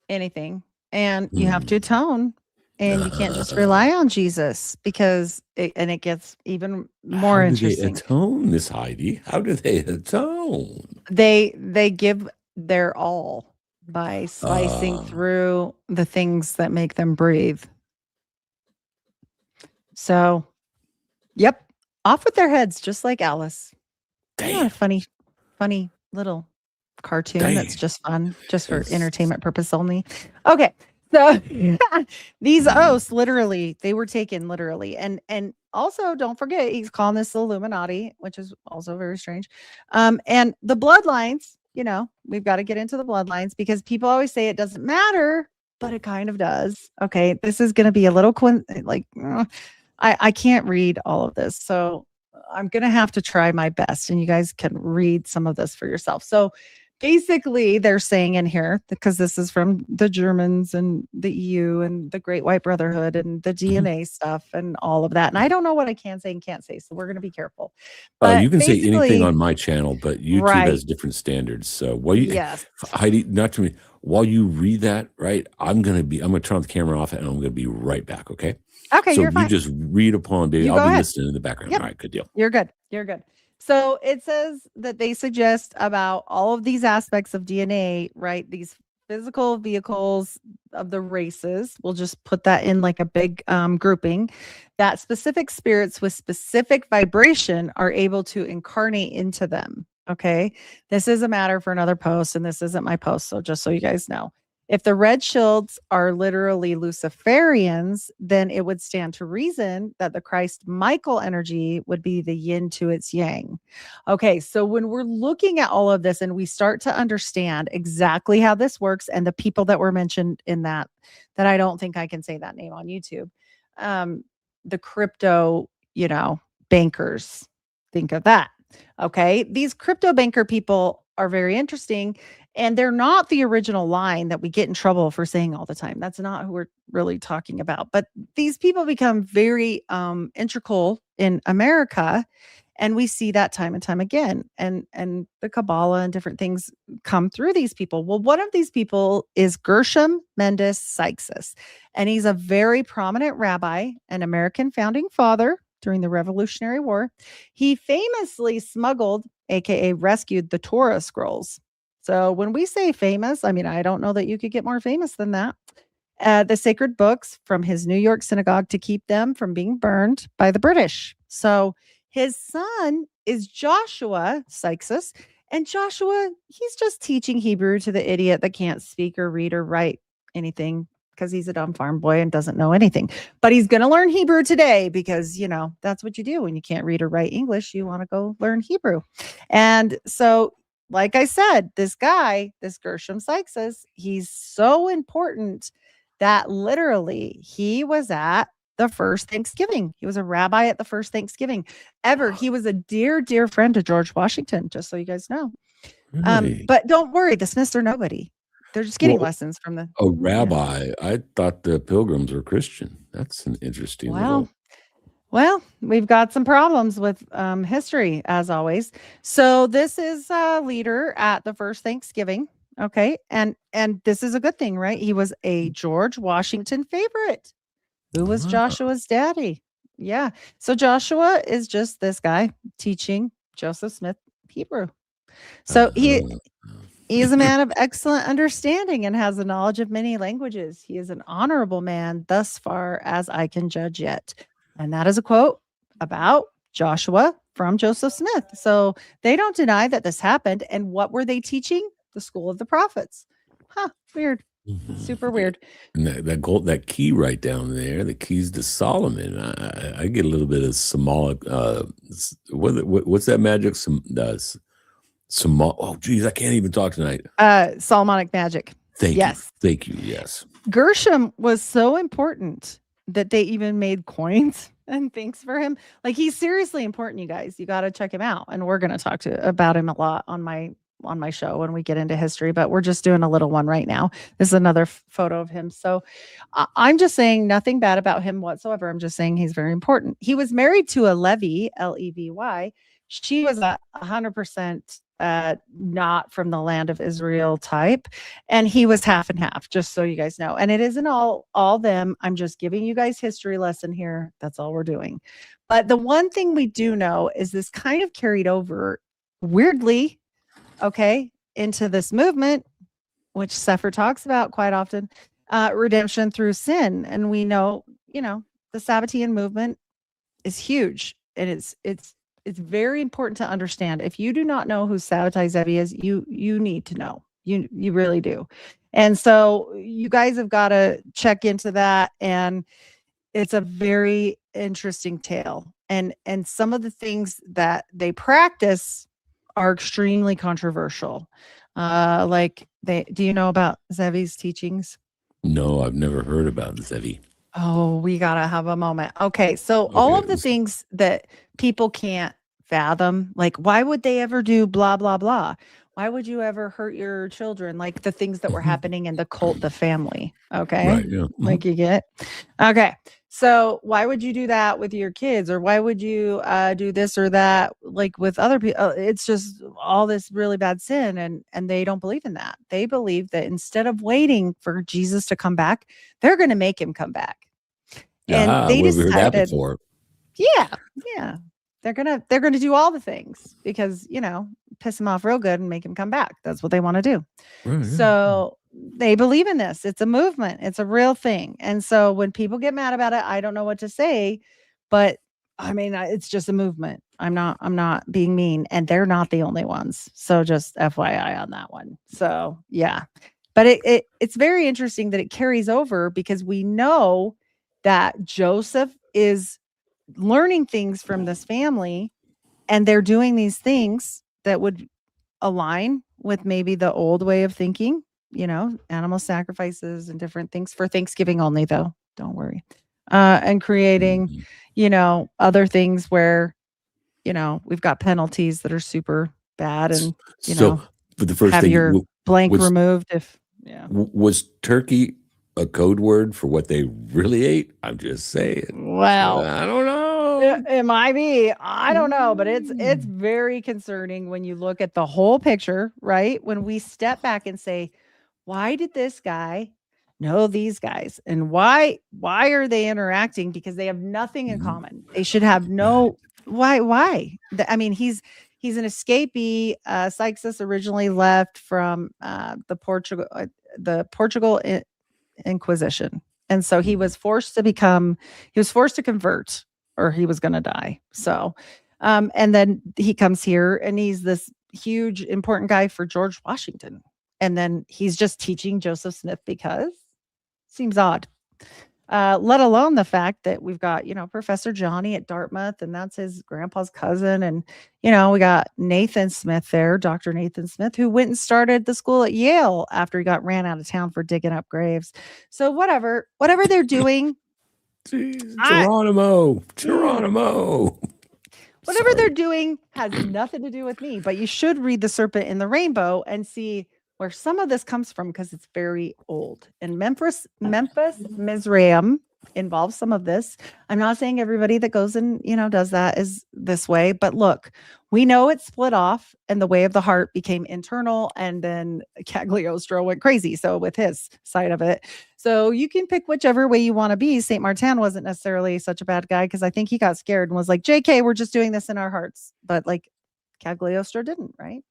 anything. And you have to atone and you can't just rely on Jesus because it gets even more how do they interesting. atone, Miss Heidi? How do they atone? They give their all by slicing Uh, through the things that make them breathe. So, yep, off with their heads just like Alice. You know, a damn, funny little cartoon that's damn. just fun, just for It's, entertainment purpose only. Okay. So these oaths literally, they were taken literally. And also don't forget he's calling this the Illuminati, which is also very strange. And the bloodlines, we've got to get into the bloodlines because people always say it doesn't matter, but it kind of does. Okay. This is going to be a little I can't read all of this. So I'm going to have to try my best and you guys can read some of this for yourself. So basically, they're saying in here, because this is from the Germans and the EU and the Great White Brotherhood and the Mhm. DNA stuff and all of that. And I don't know what I can say and can't say. So we're going to be careful. But You can say anything basically, on my channel, but YouTube right. has different standards. So while you, Yes. Heidi, not to me, while you read that, right? I'm gonna turn the camera off and I'm gonna be right back. Okay. Okay. So You're you fine. just read upon, baby. You I'll go be ahead. listening in the background. Yep. All right, good deal. You're good. You're good. So it says that they suggest about all of these aspects of DNA, right? These physical vehicles of the races. We'll just put that in like a big grouping. That specific spirits with specific vibration are able to incarnate into them. Okay. This is a matter for another post, and this isn't my post. So just so you guys know. If the red shields are literally Luciferians, then it would stand to reason that the Christ Michael energy would be the yin to its yang. Okay, so when we're looking at all of this and we start to understand exactly how this works and the people that were mentioned in that I don't think I can say that name on YouTube, um, the crypto, bankers, think of that. Okay, these crypto banker people are very interesting and they're not the original line that we get in trouble for saying all the time. That's not who we're really talking about. But these people become very integral in America. And we see that time and time again. And the Kabbalah and different things come through these people. Well, one of these people is Gershom Mendes Sykes. And he's a very prominent rabbi, an American founding father during the Revolutionary War. He famously smuggled, aka rescued, the Torah scrolls. So when we say famous, I mean, I don't know that you could get more famous than that. The sacred books from his New York synagogue to keep them from being burned by the British. So his son is Joshua Sykes. And Joshua, he's just teaching Hebrew to the idiot that can't speak or read or write anything because he's a dumb farm boy and doesn't know anything. But he's going to learn Hebrew today because, that's what you do when you can't read or write English. You want to go learn Hebrew. And so like I said, this guy, this Gershom Sykes, he's so important that literally he was at the first Thanksgiving. He was a rabbi at the first Thanksgiving ever. He was a dear, dear friend to George Washington, just so you guys know. Really? But don't worry, the Smiths are nobody. They're just getting Well, lessons from the a yeah. rabbi. I thought the Pilgrims were Christian. That's an interesting Well, little. we've got some problems with history as always. So this is a leader at the first Thanksgiving. Okay. And this is a good thing, right? He was a George Washington favorite. Who was Ah, Joshua's daddy? Yeah. So Joshua is just this guy teaching Joseph Smith Hebrew. So uh-huh. he is a man of excellent understanding and has a knowledge of many languages. He is an honorable man thus far as I can judge yet. And that is a quote about Joshua from Joseph Smith. So they don't deny that this happened. And what were they teaching? The school of the prophets. Huh. Weird. Super Yeah. weird. And that key right down there, the keys to Solomon. I get a little bit of symbolic. What's that magic? Oh, geez, I can't even talk tonight. Solomonic magic. Thank Yes. you. Thank you. Yes. Gershom was so important that they even made coins and things for him. Like he's seriously important, you guys. You got to check him out. And we're going to talk about him a lot on my show when we get into history, but we're just doing a little one right now. This is another photo of him. So I'm just saying nothing bad about him whatsoever. I'm just saying he's very important. He was married to a Levy, Levy. She was 100% not from the land of Israel type, and he was half and half, just so you guys know. And it isn't all them. I'm just giving you guys history lesson here. That's all we're doing. But the one thing we do know is this kind of carried over weirdly, okay, into this movement, which Sefer talks about quite often, redemption through sin. And we know, the Sabbatean movement is huge, and it's very important to understand. If you do not know who Sabbatai Zevi is, you need to know. You really do. And so you guys have got to check into that. And it's a very interesting tale. And some of the things that they practice are extremely controversial. Do you know about Zevi's teachings? No, I've never heard about Zevi. Oh, we got to have a moment. Okay. So all of the things that people can't fathom, like why would they ever do blah, blah, blah? Why would you ever hurt your children? Like the things that were happening in the cult, the family. Okay. Right. Yeah. Like you get. Okay. So why would you do that with your kids? Or why would you do this or that like with other people? It's just all this really bad sin. And they don't believe in that. They believe that instead of waiting for Jesus to come back, they're going to make him come back. And they we've heard that decided, before. yeah, they're gonna do all the things because piss him off real good and make him come back. That's what they want to do. Right, So they believe in this. It's a movement. It's a real thing. And so when people get mad about it, I don't know what to say, but I mean, it's just a movement. I'm not being mean, and they're not the only ones. So just FYI on that one. So yeah, but it's very interesting that it carries over because we know that Joseph is learning things from this family, and they're doing these things that would align with maybe the old way of thinking, animal sacrifices and different things for Thanksgiving only, though. Don't worry. And creating, other things where, we've got penalties that are super bad and, but the first have thing your blank removed if, was turkey a code word for what they really ate? I'm just saying. Well, I don't know. It might be. I don't know, but it's very concerning when you look at the whole picture, right? When we step back and say, why did this guy know these guys? And why are they interacting? Because they have nothing in common. They should have no why? I mean, he's an escapee. Sykes originally left from the Portugal Inquisition. And so he was forced to convert or he was going to die. So, and then he comes here and he's this huge, important guy for George Washington. And then he's just teaching Joseph Smith because seems odd. Let alone the fact that we've got, Professor Johnny at Dartmouth, and that's his grandpa's cousin. And, we got Nathan Smith there, Dr. Nathan Smith, who went and started the school at Yale after he got ran out of town for digging up graves. So whatever they're doing, Jeez, I- Geronimo. Whatever Sorry. they're doing has nothing to do with me, but you should read The Serpent in the Rainbow and see where some of this comes from because it's very old. And Memphis, Mizraim involves some of this. I'm not saying everybody that goes and, does that is this way, but look, we know it split off and the way of the heart became internal and then Cagliostro went crazy. So with his side of it. So you can pick whichever way you want to be. St. Martin wasn't necessarily such a bad guy because I think he got scared and was like, JK, we're just doing this in our hearts. But like Cagliostro didn't, right?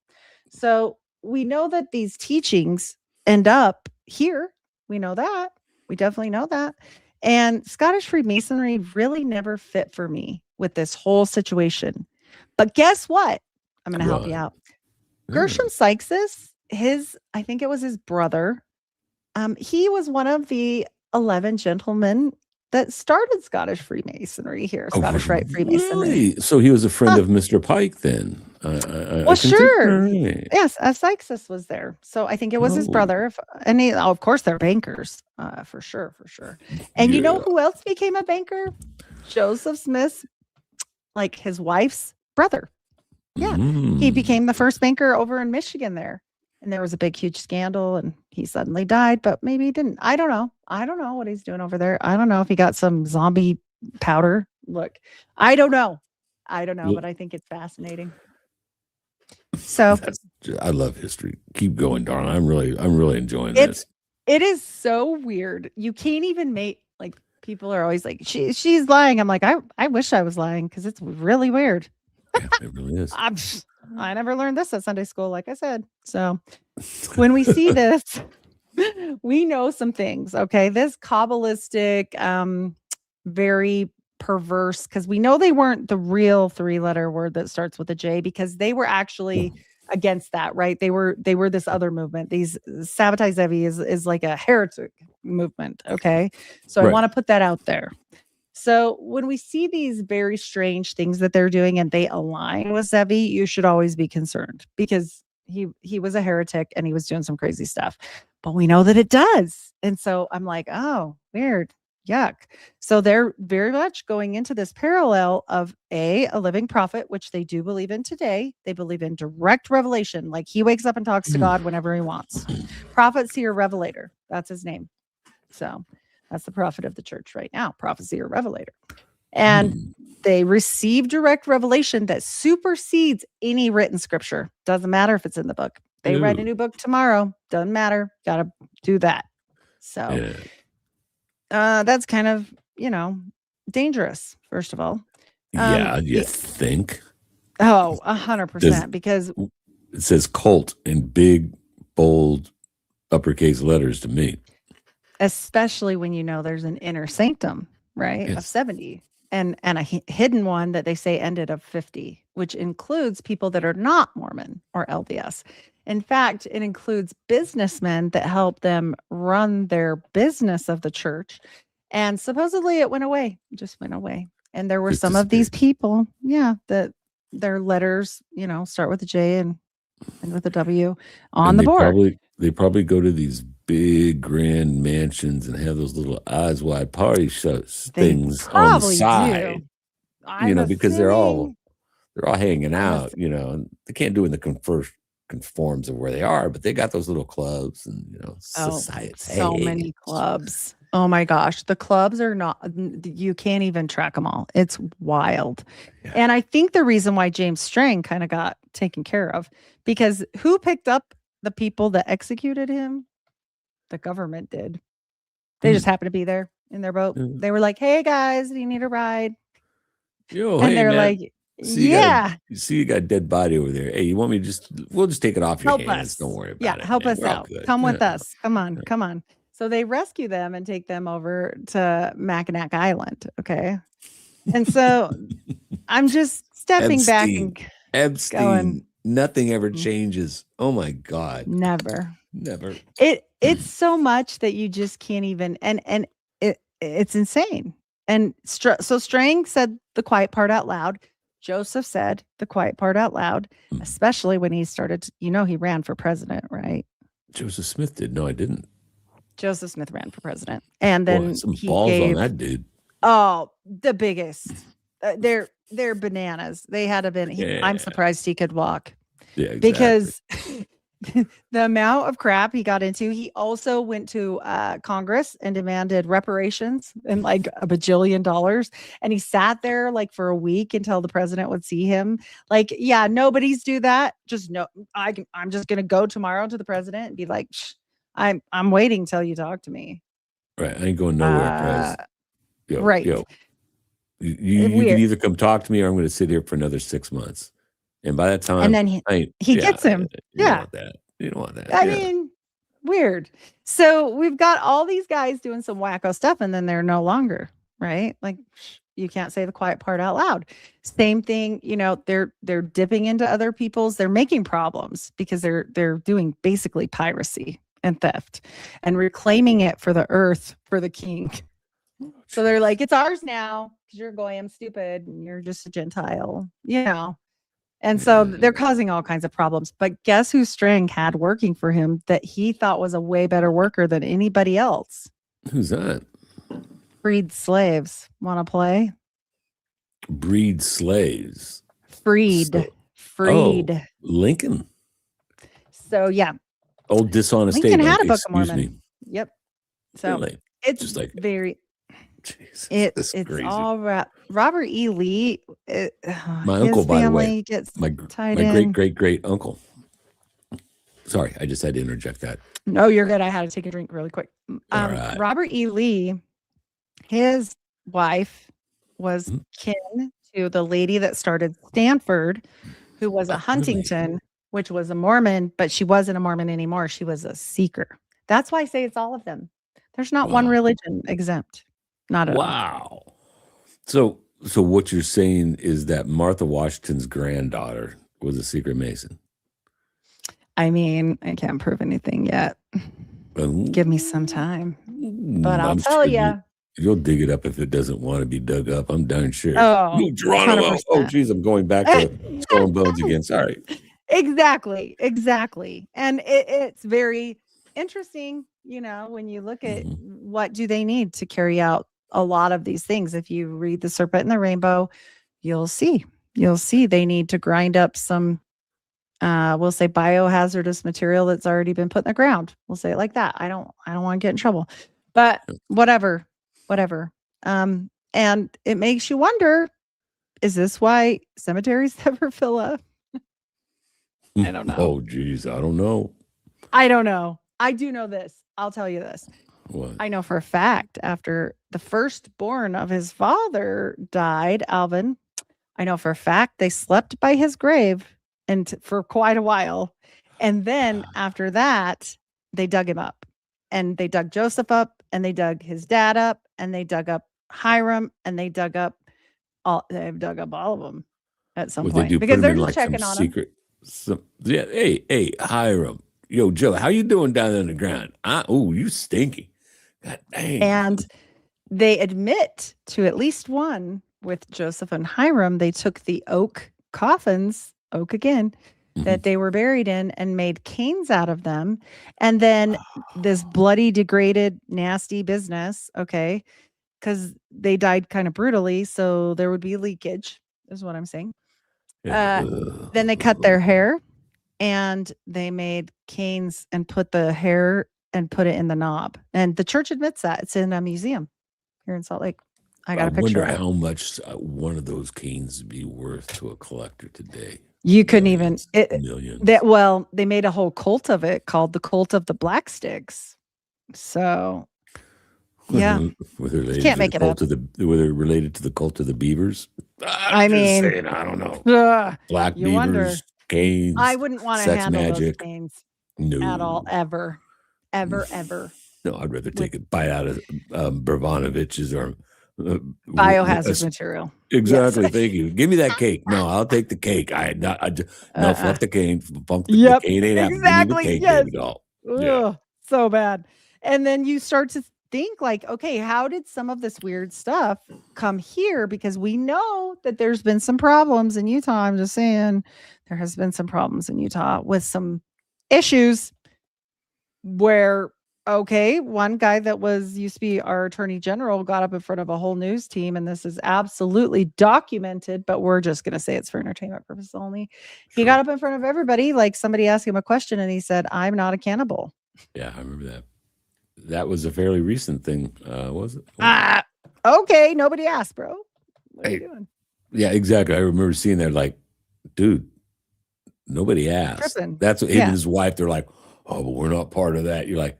So we know that these teachings end up here. We know that. We definitely know that. And Scottish Freemasonry really never fit for me with this whole situation. But guess what? I'm going to help you out. Gershom Sykes, I think it was his brother. He was one of the 11 gentlemen that started Scottish Freemasonry here, Scottish Rite Freemasonry. Really? So he was a friend of Mr. Pike then? Well, sure. Yes, Sykes was there. So I think it was his brother. And of course, they're bankers, for sure. And you know who else became a banker? Joseph Smith, like his wife's brother. Yeah, he became the first banker over in Michigan there. And there was a big, huge scandal and he suddenly died, but maybe he didn't. I don't know. I don't know what he's doing over there. I don't know if he got some zombie powder. Look, I don't know, but I think it's fascinating. So I love history. Keep going, darling. I'm really enjoying this. It is so weird. You can't even make, like, people are always like, she's lying. I'm like, I wish I was lying because it's really weird. Yeah, it really is. I never learned this at Sunday school, like I said. So when we see this, we know some things. Okay. This Kabbalistic, very perverse, because we know they weren't the real 3-letter word that starts with a J, because they were actually against that, right? They were this other movement. These Sabbatai Zevi is like a heretic movement. Okay. So I want to put that out there. So when we see these very strange things that they're doing and they align with Zevi, you should always be concerned because he was a heretic and he was doing some crazy stuff. But we know that it does. And so I'm like, oh, weird. Yuck. So they're very much going into this parallel of a living prophet, which they do believe in today. They believe in direct revelation. Like he wakes up and talks to God whenever he wants. Prophet, seer, revelator. That's his name. So that's the prophet of the church right now, prophecy or revelator. And they receive direct revelation that supersedes any written scripture. Doesn't matter if it's in the book. They write a new book tomorrow. Doesn't matter. Got to do that. So that's kind of, dangerous, first of all. You think? Oh, 100%. Because it says cult in big, bold, uppercase letters to me. Especially when there's an inner sanctum, right, of 70 and a hidden one that they say ended of 50, which includes people that are not Mormon or LDS. In fact, it includes businessmen that help them run their business of the church. And supposedly it went away, just went away. And there were some of these people, that their letters, start with a J and with a W on the board. They probably go to these big grand mansions and have those little eyes wide party things on the side. Because they're all hanging out, and they can't do it in the conforms of where they are, but they got those little clubs and society. So many clubs. Oh my gosh, the clubs are not, you can't even track them all. It's wild. Yeah. And I think the reason why James Strang kind of got taken care of, because who picked up the people that executed him? The government did. They just happened to be there in their boat. They were like, "Hey guys, do you need a ride?" And they're like, "Yeah." You got a dead body over there. Hey, you want me to we'll just take it off your hands. Us. Don't worry about it. Yeah, help us out. Come with us. Come on. So they rescue them and take them over to Mackinac Island. Okay. And so I'm just stepping back and going, nothing ever changes. Oh my God. Never. It's so much that you just can't even, and it's insane. And so Strang said the quiet part out loud. Joseph said the quiet part out loud, especially when he started, he ran for president, right? Joseph Smith did. No, I didn't. Joseph Smith ran for president. And then some balls on that dude. Oh, the biggest. They're bananas. They had been. I'm Yeah. surprised he could walk Yeah, exactly. because the amount of crap he got into. He also went to Congress and demanded reparations and like a bajillion dollars. And he sat there like for a week until the president would see him. Like, yeah, nobody's do that. Just no, I'm just gonna go tomorrow to the president and be like, I'm waiting till you talk to me. Right. I ain't going nowhere, Prez. Right. You can either come talk to me or I'm going to sit here for another 6 months. And by that time, and then he gets him. You don't want that. You don't want that. I mean, weird. So we've got all these guys doing some wacko stuff, and then they're no longer, right? Like you can't say the quiet part out loud. Same thing, they're dipping into other people's, they're making problems because they're doing basically piracy and theft and reclaiming it for the earth for the king. So they're like, it's ours now because you're goyim stupid and you're just a Gentile, And so they're causing all kinds of problems. But guess who String had working for him that he thought was a way better worker than anybody else? Who's that? Freed slaves. Want to play? Breed slaves. Freed. Oh, Lincoln. So, yeah. Old dishonest Lincoln statement. had a Book of Mormon. Me. Yep. So really? It's just like very... Jesus, it's crazy. all Robert E. Lee. My uncle, by the way, gets my great uncle. Sorry, I just had to interject that. No, you're good. I had to take a drink really quick. Right. Robert E. Lee, his wife was kin to the lady that started Stanford, who was a Huntington, which was a Mormon, but she wasn't a Mormon anymore. She was a seeker. That's why I say it's all of them. There's not one religion exempt. Not at all. Wow. So what you're saying is that Martha Washington's granddaughter was a secret Mason. I mean, I can't prove anything yet. Give me some time. But I'll tell you. You'll dig it up if it doesn't want to be dug up. I'm darn sure. Oh, Geronimo. 100%. Oh, geez, I'm going back to Skull and Bones again. Sorry. Exactly. And it's very interesting, when you look at what do they need to carry out a lot of these things. If you read The Serpent and the Rainbow, you'll see they need to grind up some, we'll say biohazardous material that's already been put in the ground. We'll say it like that. I don't want to get in trouble, but whatever. And it makes you wonder, is this why cemeteries never fill up? I don't know. Oh, geez. I don't know. I do know this. I'll tell you this. What? I know for a fact after the firstborn of his father died, Alvin, I know for a fact they slept by his grave and for quite a while. And then after that, they dug him up and they dug Joseph up and they dug his dad up and they dug up Hiram and they've dug up all of them at some point because they're just checking on him. Hey, Hiram. Yo, Joe, how you doing down there in the ground? You stinky. God dang. And they admit to at least one with Joseph and Hiram. They took the oak coffins, oak again, that they were buried in and made canes out of them. And then this bloody, degraded, nasty business, okay, because they died kind of brutally. So there would be leakage, is what I'm saying. Then they cut their hair. And they made canes and put the hair and put it in the knob. And the church admits that. It's in a museum here in Salt Lake. I got a picture. I wonder how much one of those canes would be worth to a collector today. You couldn't even. Millions. They made a whole cult of it called the Cult of the Black Sticks. So, yeah. Were they related can't make it up. Were they related to the cult of the beavers? I mean, I don't know. Black beavers. Wonder. Canes, I wouldn't want to handle magic. those canes at all, ever. No, I'd rather take a bite out of Bravanovich's or biohazard material. Exactly. Yes. Thank you. Give me that cake. No, I'll take the cake. Fuck the cane. The cane ain't exactly. Yes. Yeah. So bad. And then you start to think like, okay, how did some of this weird stuff come here? Because we know that there's been some problems in Utah. I'm just saying there has been some problems in Utah with some issues where Okay, one guy that used to be our attorney general got up in front of a whole news team, and this is absolutely documented, but we're just going to say it's for entertainment purposes only. He Sure. got up in front of everybody, like somebody asked him a question, and he said, "I'm not a cannibal." Yeah, I remember that. That was a fairly recent thing, was it? Okay, nobody asked, bro. What are you Hey, doing? yeah, exactly. I remember seeing that, like, dude, nobody asked. Tripping. That's what him and Yeah. his wife, they're like, oh, but we're not part of that. You're like,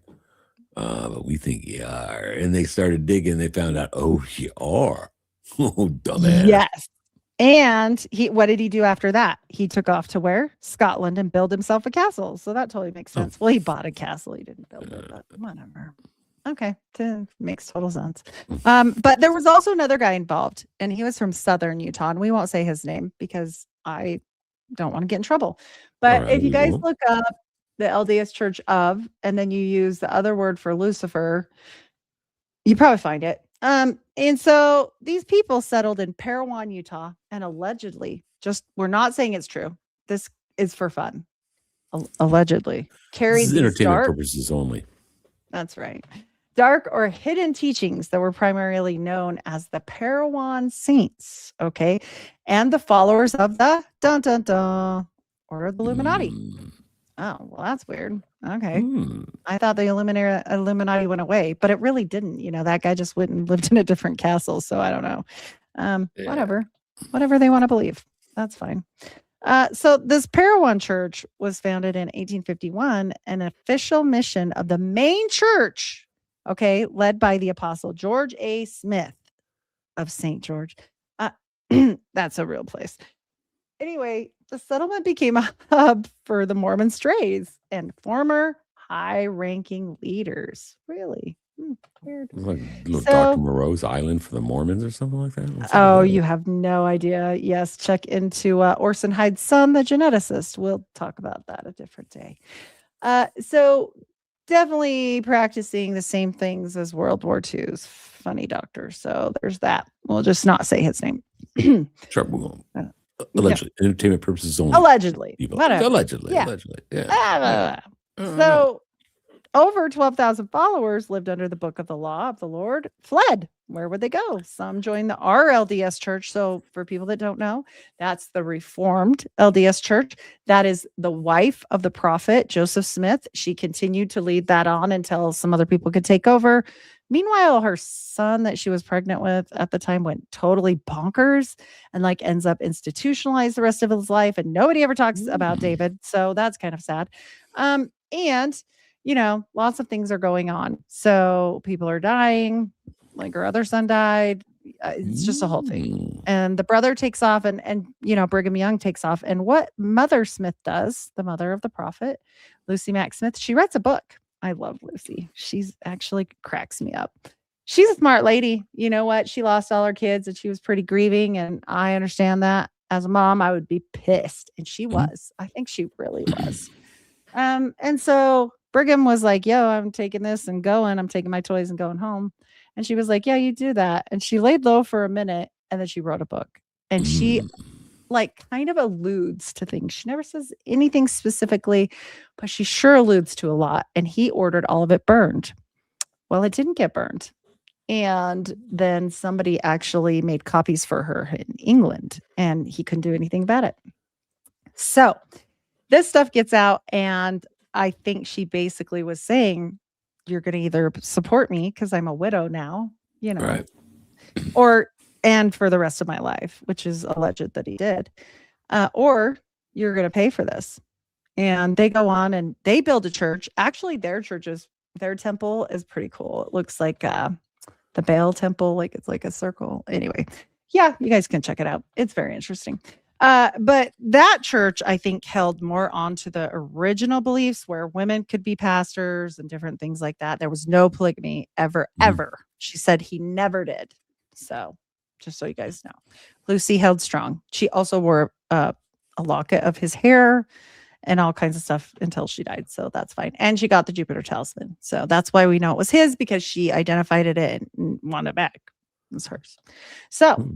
but we think you are. And they started digging. They found out, oh, you are. Oh, dumbass. Yes. And what did he do after that? He took off to where? Scotland, and built himself a castle. So that totally makes sense. Well, he bought a castle. He didn't build it, but whatever. Okay. Makes total sense. But there was also another guy involved, and he was from Southern Utah. And we won't say his name because I don't want to get in trouble. But All right, if you we guys won't. look up the LDS Church of, and then you use the other word for Lucifer, you probably find it. And so these people settled in Parowan, Utah, and allegedly, we're not saying it's true. This is for fun. Allegedly, This carried is these entertainment dark. purposes only. That's right. Dark or hidden teachings that were primarily known as the Parowan Saints. Okay, and the followers of the dun dun dun Order of the Illuminati. Mm. Oh, well, that's weird. Okay. Mm. I thought the Illuminati went away, but it really didn't. That guy just went and lived in a different castle. So I don't know. Yeah. Whatever they want to believe. That's fine. So this Parowan church was founded in 1851, an official mission of the main church, okay, led by the apostle George A. Smith of St. George. That's a real place. Anyway, the settlement became a hub for the Mormon strays and former high-ranking leaders. Really? Weird. Like little So- Dr. Moreau's Island for the Mormons or something like that? What's Oh, that? you have no idea. Yes, check into Orson Hyde's son, the geneticist. We'll talk about that a different day. So definitely practicing the same things as World War II's funny doctor. So there's that. We'll just not say his name. Sure, we won't. Uh, Allegedly. Entertainment purposes only. Allegedly. People. Whatever. Allegedly. Yeah. Allegedly. Yeah. So over 12,000 followers lived under the book of the law of the Lord, fled. Where would they go? Some joined the RLDS church. So for people that don't know, that's the Reformed LDS church. That is the wife of the prophet, Joseph Smith. She continued to lead that on until some other people could take over. Meanwhile, her son that she was pregnant with at the time went totally bonkers and ends up institutionalized the rest of his life. And nobody ever talks about David. So that's kind of sad. And lots of things are going on. So people are dying, like her other son died. It's just a whole thing. And the brother takes off and Brigham Young takes off. And what Mother Smith does, the mother of the prophet, Lucy Mack Smith, she writes a book. I love Lucy. She's actually cracks me up. She's a smart lady. You know what? She lost all her kids and she was pretty grieving. And I understand that. As a mom, I would be pissed. And she was. I think she really was. And so Brigham was like, yo, I'm taking this and going. I'm taking my toys and going home. And she was like, yeah, you do that. And she laid low for a minute and then she wrote a book. And she kind of alludes to things. She never says anything specifically, but she sure alludes to a lot. And he ordered all of it burned. Well, it didn't get burned. And then somebody actually made copies for her in England and he couldn't do anything about it. So this stuff gets out, and I think she basically was saying, you're going to either support me because I'm a widow now, Right. and for the rest of my life, which is alleged that he did, or you're going to pay for this. And they go on and they build a church. Actually, their temple is pretty cool. It looks like the Baal temple, it's like a circle. Anyway, yeah, you guys can check it out. It's very interesting. But that church, I think, held more onto the original beliefs where women could be pastors and different things like that. There was no polygamy ever. She said he never did. So just so you guys know, Lucy held strong. She also wore a locket of his hair and all kinds of stuff until she died. So that's fine. And she got the Jupiter talisman. So that's why we know it was his, because she identified it and wanted it back. It was hers. So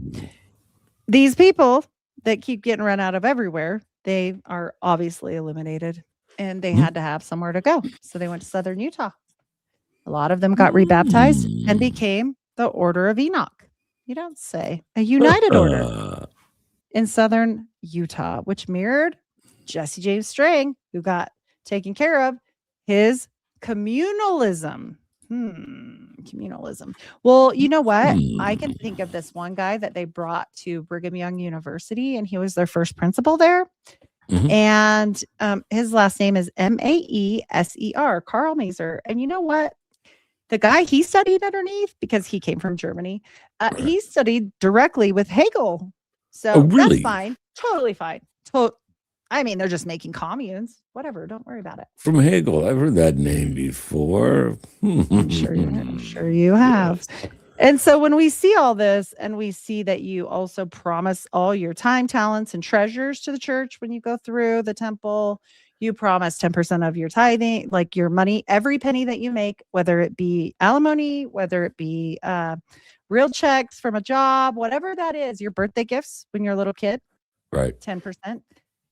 these people that keep getting run out of everywhere, they are obviously eliminated and they had to have somewhere to go. So they went to Southern Utah. A lot of them got rebaptized and Hmm. became the Order of Enoch. You don't say. A united order in southern Utah, which mirrored Jesse James Strang, who got taken care of, his communalism. Communalism. Well, you know what? I can think of this one guy that they brought to Brigham Young University, and he was their first principal there. Mhm. And his last name is Maeser, Carl Maeser. And you know what? The guy he studied underneath, because he came from Germany, he studied directly with Hegel. So Oh, that's really? fine. Totally fine. I mean, they're just making communes. Whatever. Don't worry about it. From Hegel. I've heard that name before. I'm sure you have. Yes. And so when we see all this and we see that you also promise all your time, talents, and treasures to the church when you go through the temple, you promise 10% of your tithing, like your money, every penny that you make, whether it be alimony, whether it be real checks from a job, whatever that is, your birthday gifts when you're a little kid, Right. 10%.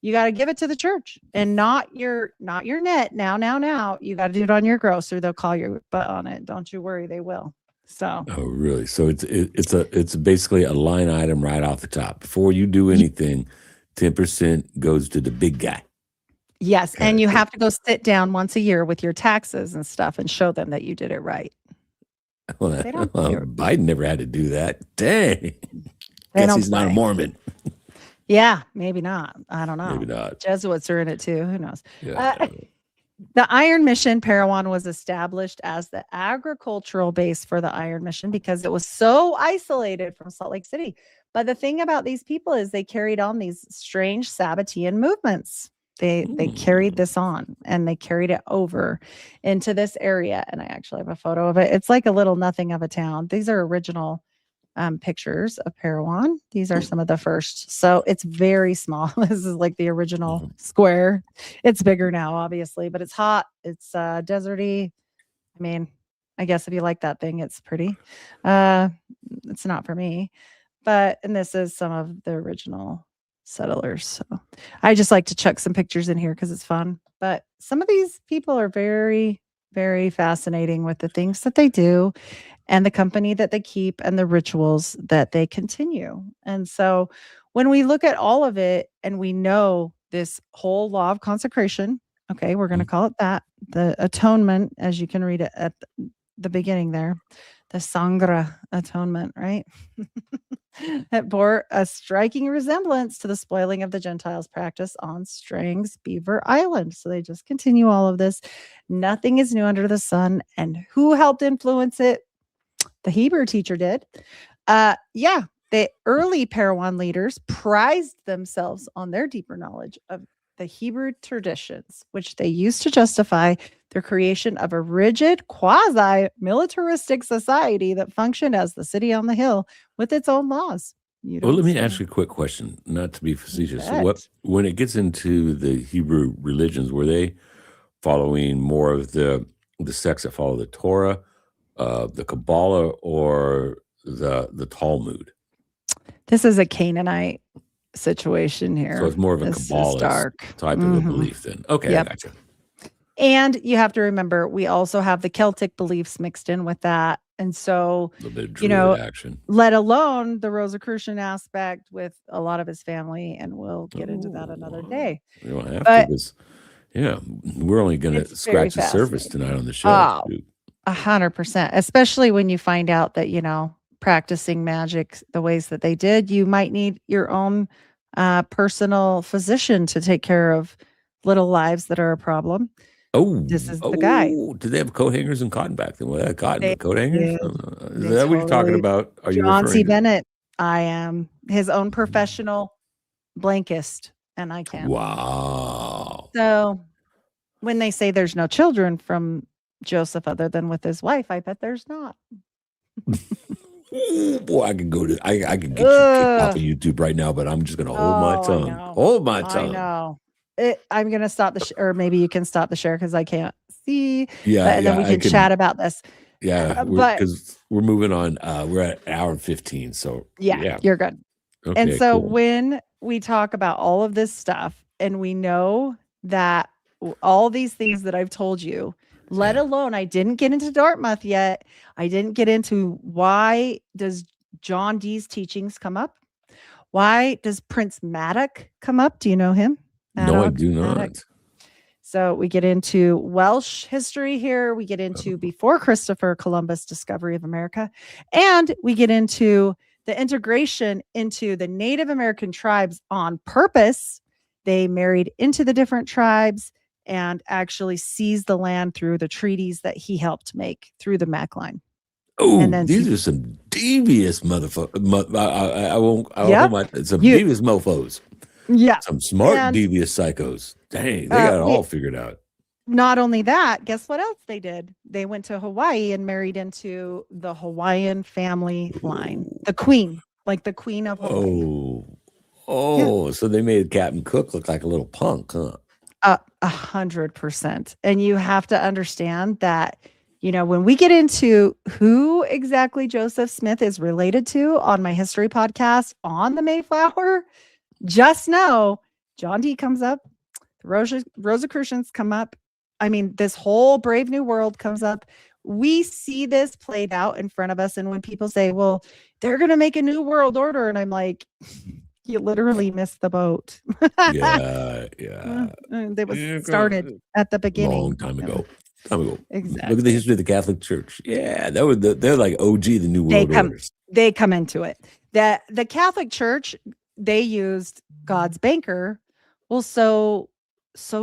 You got to give it to the church and not your net. Now. You got to do it on your gross or they'll call your butt on it. Don't you worry, they will. So Oh, really? So it's basically a line item right off the top. Before you do anything, 10% goes to the big guy. yes, and Okay. you have to go sit down once a year with your taxes and stuff and show them that you did it right. Well, They don't do it. Biden never had to do that. Dang. They Guess don't he's not a play. Mormon. Yeah, maybe not. I don't know. Maybe not. Jesuits are in it too. Who knows? Yeah. The Iron Mission, Parowan, was established as the agricultural base for the Iron Mission because it was so isolated from Salt Lake City. But the thing about these people is they carried on these strange Sabbatean movements. They carried this on and they carried it over into this area. And I actually have a photo of it. It's like a little nothing of a town. These are original pictures of Parowan. These are some of the first. So it's very small. This is like the original square. It's bigger now, obviously, but it's hot. It's deserty. I mean, I guess if you like that thing, it's pretty. It's not for me. And this is some of the original settlers. So I just like to chuck some pictures in here because it's fun. But some of these people are very, very fascinating with the things that they do and the company that they keep and the rituals that they continue. And so when we look at all of it and we know this whole law of consecration, okay, we're going to call it that, the atonement, as you can read it at the beginning there, the Sangra atonement, right? It bore a striking resemblance to the spoiling of the Gentiles' practice on Strang's Beaver Island. So they just continue all of this. Nothing is new under the sun. And who helped influence it? The Hebrew teacher did. The early Parowan leaders prized themselves on their deeper knowledge of the Hebrew traditions, which they used to justify their creation of a rigid, quasi-militaristic society that functioned as the city on the hill with its own laws. Well, let me ask you a quick question, not to be facetious. So when it gets into the Hebrew religions, were they following more of the sects that follow the Torah, the Kabbalah, or the Talmud? This is a Canaanite situation here. So it's more of a Kabbalist type of a belief then. Okay, I gotcha. And you have to remember, we also have the Celtic beliefs mixed in with that. And so, a little bit of Druid action. Let alone the Rosicrucian aspect with a lot of his family. And we'll get into that another day. We don't have to. Yeah, we're only going to scratch the surface tonight on the show. 100%. Especially when you find out that, practicing magic the ways that they did, you might need your own personal physician to take care of little lives that are a problem. Oh, this is the guy. Did they have coat hangers and cotton back then? Well, they had cotton, but coat hangers? Is They that what you're talking about? Are you John C. referring to? Bennett. I am his own professional blankist, and I can. Wow. So when they say there's no children from Joseph other than with his wife, I bet there's not. Boy, I can get you kicked off of YouTube right now, but I'm just going to hold my tongue. Hold my tongue. I know. I'm going to stop or maybe you can stop the share because I can't see. Yeah. And then we can chat about this. Yeah. Because we're moving on. We're at an hour and 15. So yeah. You're good. Okay, and so cool. when we talk about all of this stuff and we know that all these things that I've told you let alone I didn't get into Dartmouth yet. I didn't get into why does John Dee's teachings come up? Why does Prince Maddock come up? Do you know him? No, I Maddock? do Maddock? not. So we get into Welsh history here. We get into before Christopher Columbus discovery of America. And we get into the integration into the Native American tribes on purpose. They married into the different tribes and actually seized the land through the treaties that he helped make through the Mac line. Oh, And then these are some devious motherfuckers. I won't. Yep. Some devious mofos. Yeah. Some smart And, devious psychos. Dang, they got it all figured out. Not only that, guess what else they did? They went to Hawaii and married into the Hawaiian family line. The queen, like the queen of Hawaii. Oh, so they made Captain Cook look like a little punk, huh? 100%. And you have to understand that, you know, when we get into who exactly Joseph Smith is related to on my history podcast on the Mayflower, just know John Dee comes up, Rosicrucians come up. I mean, this whole Brave New World comes up. We see this played out in front of us. And when people say, well, they're going to make a new world order. And I'm like, you literally missed the boat. Yeah. It was started at the beginning. Long time ago. Exactly. Look at the history of the Catholic Church. Yeah, they're like OG, the New World Order. They come into it. That the Catholic Church, they used God's banker. Well, so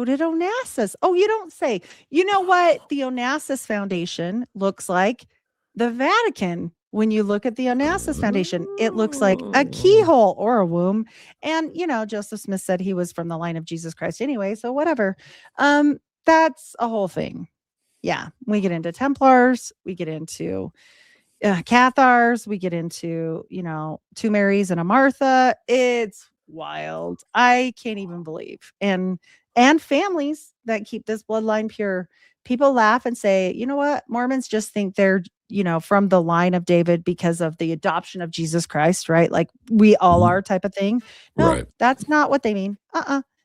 did Onassis. Oh, you don't say. You know what the Onassis Foundation looks like? The Vatican. When you look at the Onassis Foundation, it looks like a keyhole or a womb. And, you know, Joseph Smith said he was from the line of Jesus Christ anyway. So whatever. That's a whole thing. Yeah. We get into Templars. We get into Cathars. We get into, you know, two Marys and a Martha. It's wild. I can't even believe. And families that keep this bloodline pure. People laugh and say, you know what? Mormons just think they're, you know, from the line of David because of the adoption of Jesus Christ, right? Like we all are type of thing. No, that's not what they mean.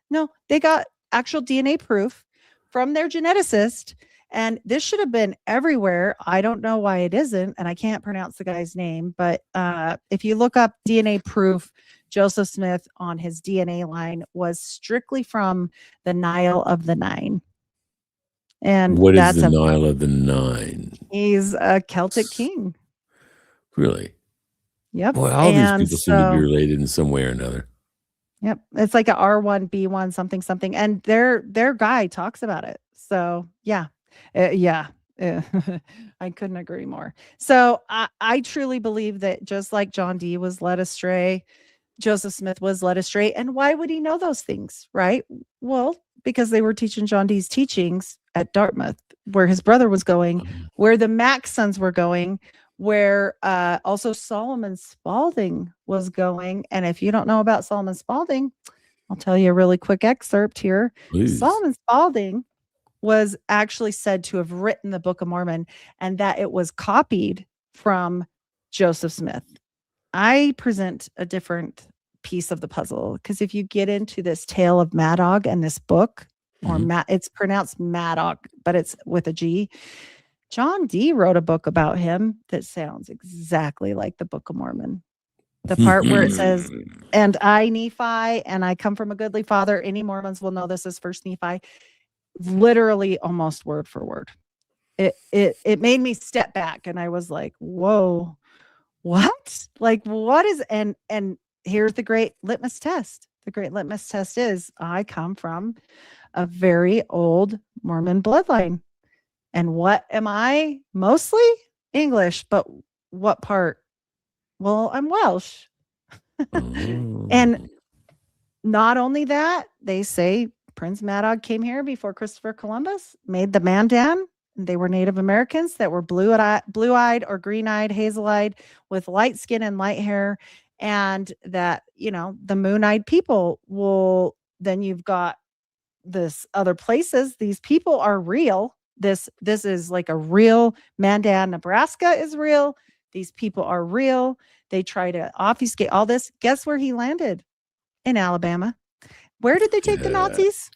No, they got actual DNA proof from their geneticist. And this should have been everywhere. I don't know why it isn't. And I can't pronounce the guy's name. But if you look up DNA proof, Joseph Smith on his DNA line was strictly from the Nile of the Nine. And what is the Nile of the Nine? He's a Celtic king. Really? Yep. Boy, all these people seem to be related in some way or another. Yep. It's like a R1, B1, something, something. And their guy talks about it. So yeah. I couldn't agree more. So I truly believe that just like John Dee was led astray, Joseph Smith was led astray. And why would he know those things? Right? Well, because they were teaching John Dee's teachings at Dartmouth, where his brother was going, where the Mac sons were going, where also Solomon Spaulding was going. And if you don't know about Solomon Spaulding, I'll tell you a really quick excerpt here. Please. Solomon Spaulding was actually said to have written the Book of Mormon and that it was copied from Joseph Smith. I present a different piece of the puzzle because if you get into this tale of Madog and this book, or it's pronounced Madog, but it's with a G. John Dee wrote a book about him that sounds exactly like the Book of Mormon. The part where it says, and I, Nephi, and I come from a goodly father. Any Mormons will know this is First Nephi. Literally almost word for word. It made me step back and I was like, whoa, what? Like, what is, and here's the great litmus test. The great litmus test is I come from a very old Mormon bloodline. And what am I? Mostly English, but what part? Well, I'm Welsh. And not only that, they say Prince Madog came here before Christopher Columbus, made the Mandan. They were Native Americans that were blue-eyed or green-eyed, hazel-eyed with light skin and light hair. And that, you know, the moon-eyed people will, then you've got this other places. These people are real. This is like a real Mandan, Nebraska is real. These people are real. They try to obfuscate all this. Guess where he landed? In Alabama. Where did they take the Nazis?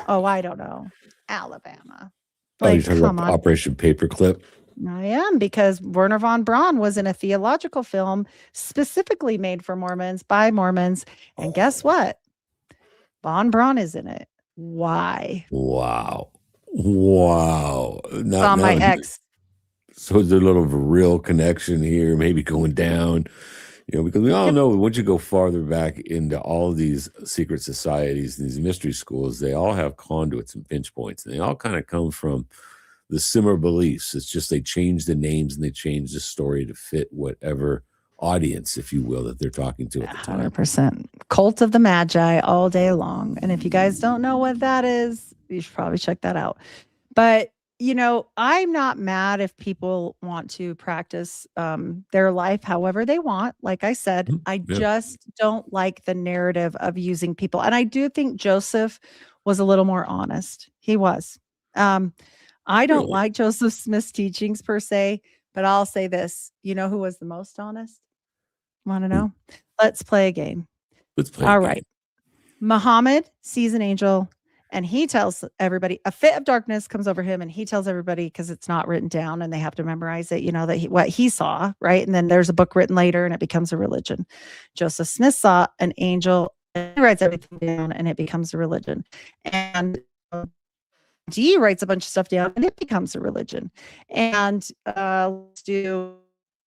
Oh, I don't know. Alabama. You're Like, talking come about on. Operation Paperclip? I am, because Werner von Braun was in a theological film specifically made for Mormons by Mormons. And guess what? Von Braun is in it. Why? Wow. Wow. Saw my ex. So is there a little real connection here, maybe going down? Because we all Yep. know once you go farther back into all of these secret societies, these mystery schools, they all have conduits and pinch points, and they all kind of come from the similar beliefs. It's just they change the names and they change the story to fit whatever audience, if you will, that they're talking to at the time. 100%. Cult of the Magi all day long. And if you guys don't know what that is, you should probably check that out. But, I'm not mad if people want to practice their life however they want. Like I said, I just don't like the narrative of using people. And I do think Joseph was a little more honest. He was. I don't like Joseph Smith's teachings per se, but I'll say this. You know who was the most honest? Want to know? Let's play a game. All right. Muhammad sees an angel and he tells everybody, a fit of darkness comes over him, and he tells everybody, because it's not written down and they have to memorize it, that what he saw, right? And then there's a book written later and it becomes a religion. Joseph Smith saw an angel and he writes everything down and it becomes a religion. And D writes a bunch of stuff down and it becomes a religion. And let's do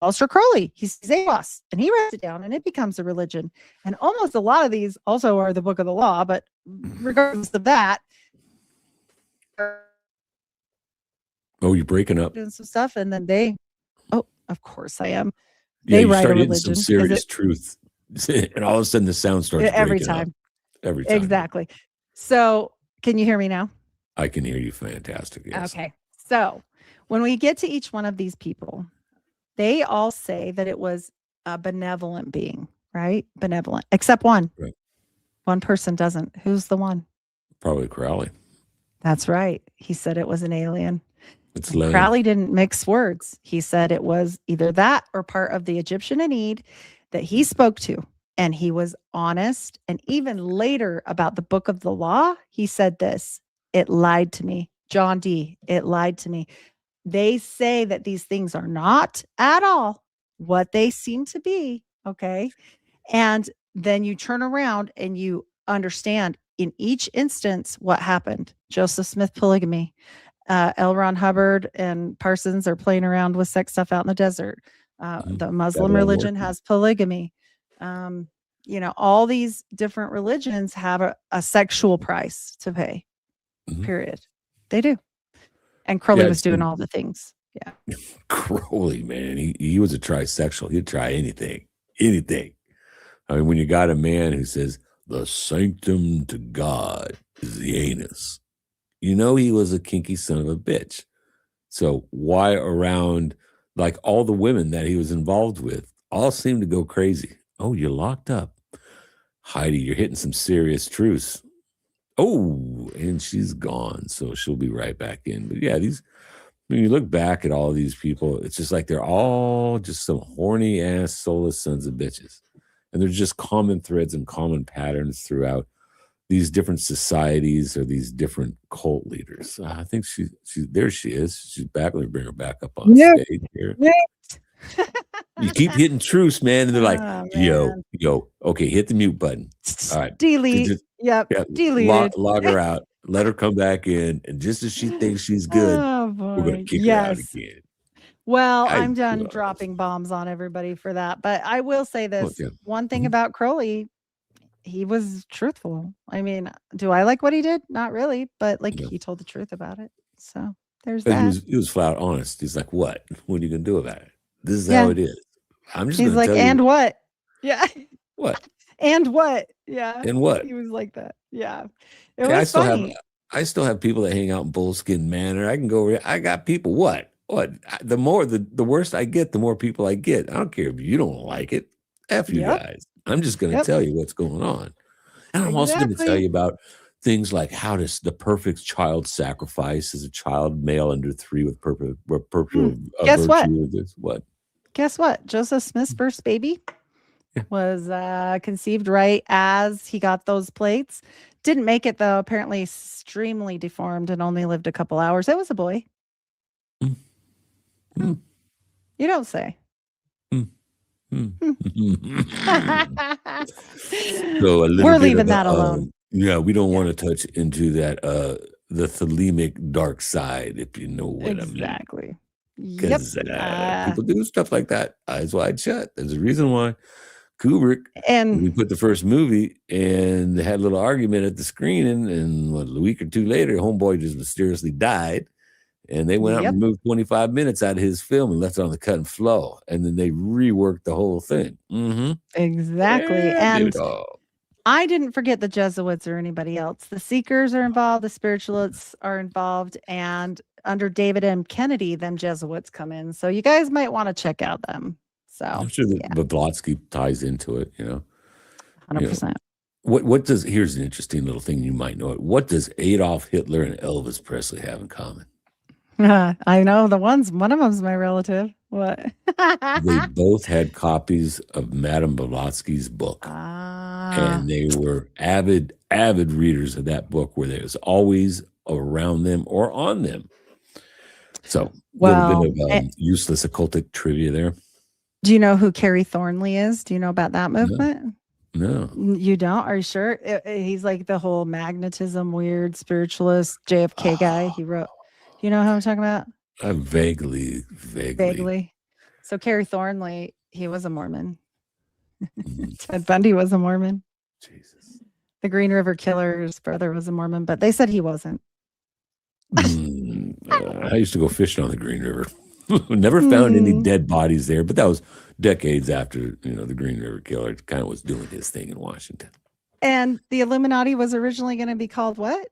Aleister Crowley. He sees Amos and he writes it down and it becomes a religion. And almost a lot of these also are the book of the law, but regardless of that. Oh, you're breaking up. Doing some stuff, and then of course I am. Yeah, They you write start a hitting religion. some serious truth. And all of a sudden the sound starts every breaking up. time. Every time. Exactly. So can you hear me now? I can hear you fantastic. Yes. Okay. So when we get to each one of these people, they all say that it was a benevolent being, right? Benevolent, except one. Right. One person doesn't. Who's the one? Probably Crowley. That's right. He said it was an alien. It's lame. Crowley didn't mix words. He said it was either that or part of the Egyptian Aeneid that he spoke to. And he was honest. And even later about the book of the law, he said this: it lied to me. John D., it lied to me. They say that these things are not at all what they seem to be. Okay. And then you turn around and you understand in each instance what happened. Joseph Smith polygamy. L. Ron Hubbard and Parsons are playing around with sex stuff out in the desert. The Muslim religion has polygamy. All these different religions have a sexual price to pay. Period. They do. And Crowley was doing all the things. Yeah. Crowley, man, he was a trisexual. He'd try anything. I mean, when you got a man who says the sanctum to God is the anus, he was a kinky son of a bitch. So why around, like, all the women that he was involved with all seemed to go crazy? Oh, you're locked up. Heidi, you're hitting some serious truths. Oh, and she's gone. So she'll be right back in. But yeah, when you look back at all these people, it's just like they're all just some horny ass soulless sons of bitches. And there's just common threads and common patterns throughout these different societies or these different cult leaders. I think there she is. She's back. Let me bring her back up on stage here. You keep hitting truce, man. And they're like, yo, okay, hit the mute button. All right. Delete. Deleted. Log her out. Let her come back in. And just as she thinks she's good, we're going to kick her out again. Well, I'm done dropping bombs on everybody for that. But I will say this. One thing about Crowley, he was truthful. I mean, do I like what he did? Not really. But he told the truth about it. So there's that. He was flat honest. He's like, what? What are you going to do about it? This is how it is. I'm just He's like, and what? Yeah. What? And what? Yeah. And what? He was like that. Yeah. It was funny. I still have people that hang out in Bullskin Manor. I can go over. I got people. What? The more the worse I get, the more people I get. I don't care if you don't like it. F you guys. I'm just going to tell you what's going on. And I'm also going to tell you about things like how does the perfect child sacrifice as a child, male under 3 with perpetual Guess virtue. What? Guess what? Joseph Smith's first baby Yeah. was conceived right as he got those plates. Didn't make it though. Apparently, extremely deformed and only lived a couple hours. It was a boy. Mm. Hmm. Mm. You don't say. Mm. Hmm. So a little We're bit leaving of that alone. yeah, we don't Yeah. want to touch into that the thelemic dark side, if you know what I mean. Exactly. Yep. Because people do stuff like that, eyes wide shut. There's a reason why Kubrick, when he And put the first movie and they had a little argument at the screening, and what, a week or two later, homeboy just mysteriously died. And they went out and yep, removed 25 minutes out of his film and left it on the cut and flow. And then they reworked the whole thing. Mm-hmm. exactly. Yeah, did it And all. I didn't forget the Jesuits or anybody else. The Seekers are involved, the Spiritualists are involved, and under David M. Kennedy, them Jesuits come in. So you guys might want to check out them. So I'm sure that yeah, Blavatsky ties into it, you know. 100%. What does, here's an interesting little thing you might know it. What does Adolf Hitler and Elvis Presley have in common? I know one of them's my relative. What? They both had copies of Madame Blavatsky's book. And they were avid readers of that book, where it was always around them or on them. So a little bit of useless occultic trivia there. Do you know who Carrie Thornley is? Do you know about that movement? No. You don't? Are you sure? He's like the whole magnetism, weird spiritualist JFK guy. He wrote. Do you know who I'm talking about? Vaguely. So Carrie Thornley, he was a Mormon. Ted Bundy was a Mormon. Jesus. The Green River Killer's brother was a Mormon, but they said he wasn't. I used to go fishing on the Green River. Never found any dead bodies there, but that was decades after, the Green River Killer kind of was doing his thing in Washington. And the Illuminati was originally going to be called what?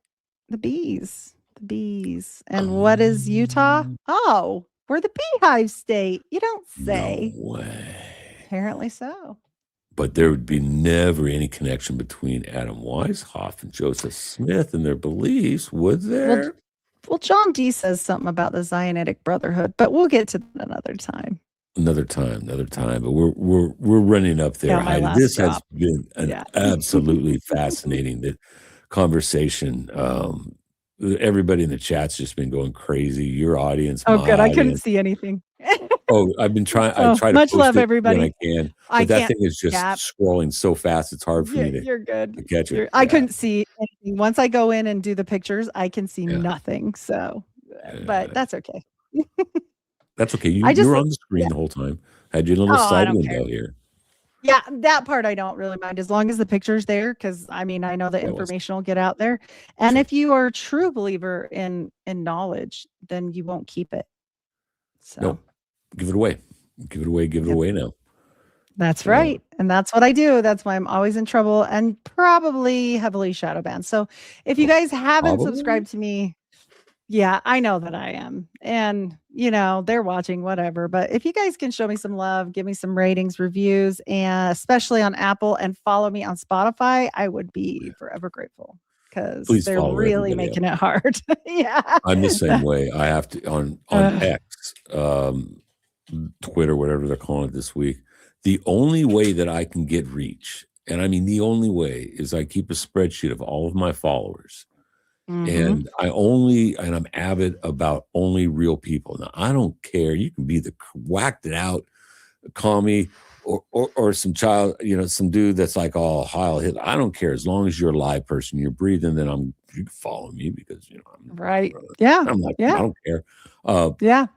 The Bees. The Bees. And what is Utah? Oh, we're the Beehive State. You don't say. No way. Apparently so. But there would be never any connection between Adam Weishaupt and Joseph Smith and their beliefs, would there? Well, John D says something about the Zionetic Brotherhood, but we'll get to that another time. Another time. But we're running up there. Yeah, this has been an absolutely fascinating conversation. Everybody in the chat's just been going crazy. Your audience. Oh, good. I couldn't see anything. I've been trying. I try to much post love, it everybody. when I can. But that thing is just scrolling so fast. It's hard for me to. You're good. To catch it. I couldn't see anything. Once I go in and do the pictures, I can see nothing. So, but that's okay. That's okay. You were on the screen the whole time. Had your little side window here. Yeah, that part I don't really mind, as long as the picture's there, because I know the information will get out there. And if you are a true believer in knowledge, then you won't keep it. So no, give it away. Give it away now. That's right. And that's what I do. That's why I'm always in trouble and probably heavily shadow banned. So if you guys haven't subscribed to me, yeah, I know that I am. And, they're watching, whatever. But if you guys can show me some love, give me some ratings, reviews, and especially on Apple, and follow me on Spotify, I would be forever grateful, because they're really making it hard. Yeah. I'm the same way. I have to, on X, Twitter, whatever they're calling it this week, the only way that I can get reach, and I mean the only way, is I keep a spreadsheet of all of my followers. And I'm avid about only real people. Now, I don't care. You can be the whacked it out, call me, or some child, some dude that's like, oh, Heil Hitler. I don't care. As long as you're a live person, you're breathing, then you can follow me, because, I'm right. Yeah. I'm like, yeah. I don't care.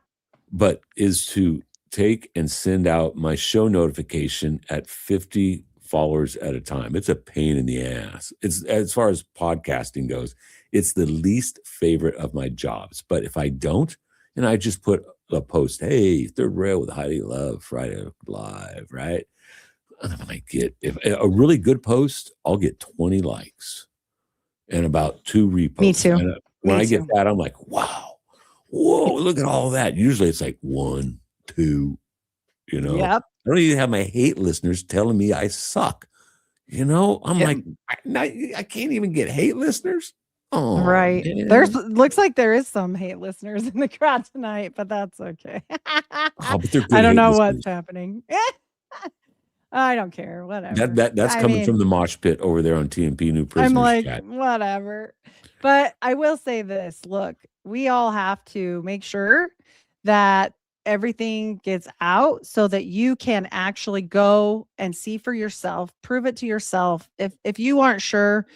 But is to take and send out my show notification at 50 followers at a time. It's a pain in the ass. It's, as far as podcasting goes, it's the least favorite of my jobs. But if I don't, and I just put a post, hey, Third Rail with Heidi Love, Friday Live, right? I might get, if a really good post, I'll get 20 likes and about 2 reposts. Me too. And when I get that, I'm like, wow, whoa, look at all that. Usually it's like 1, 2, Yep. I don't even have my hate listeners telling me I suck. I'm like, I can't even get hate listeners. Oh, right. Man. Looks like there is some hate listeners in the crowd tonight, but that's okay. But they're good I don't know listeners. what's happening. I don't care. Whatever. That's I coming from mean, the mosh pit over there on TMP New I'm Prisoners like, chat. whatever. But I will say this, look, we all have to make sure that everything gets out so that you can actually go and see for yourself, prove it to yourself. If you aren't sure,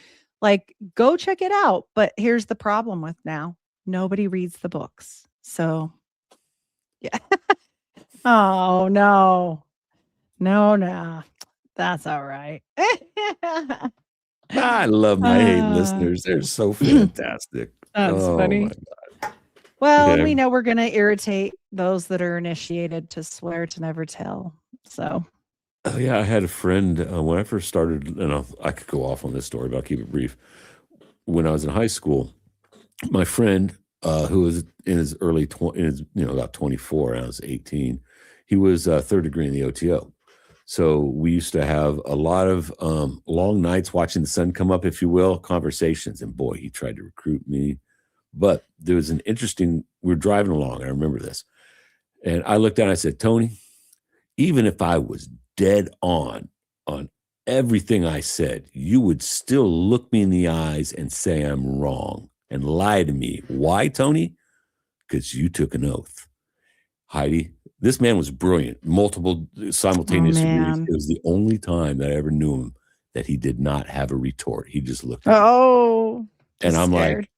like go check it out. But here's the problem with now. Nobody reads the books. So, yeah. Oh, no. No, no. That's all right. I love my hate Uh, listeners. They're so fantastic. That's Oh funny. my God. Well, Yeah. we know we're gonna irritate those that are initiated to swear to never tell. So, Oh yeah, I had a friend when I first started, and I could go off on this story, but I'll keep it brief. When I was in high school, my friend who was in his early 20s, about 24, and I was 18, he was third degree in the OTO. So we used to have a lot of long nights watching the sun come up, if you will, conversations. And boy, he tried to recruit me. But there was we were driving along. I remember this. And I looked down and I said, Tony, even if I was dead on everything I said, you would still look me in the eyes and say I'm wrong and lie to me. Why, Tony? Because you took an oath. Heidi, this man was brilliant, multiple oh simultaneous degrees. man. It was the only time that I ever knew him that he did not have a retort. He just looked at me. Oh, And just I'm scared. like,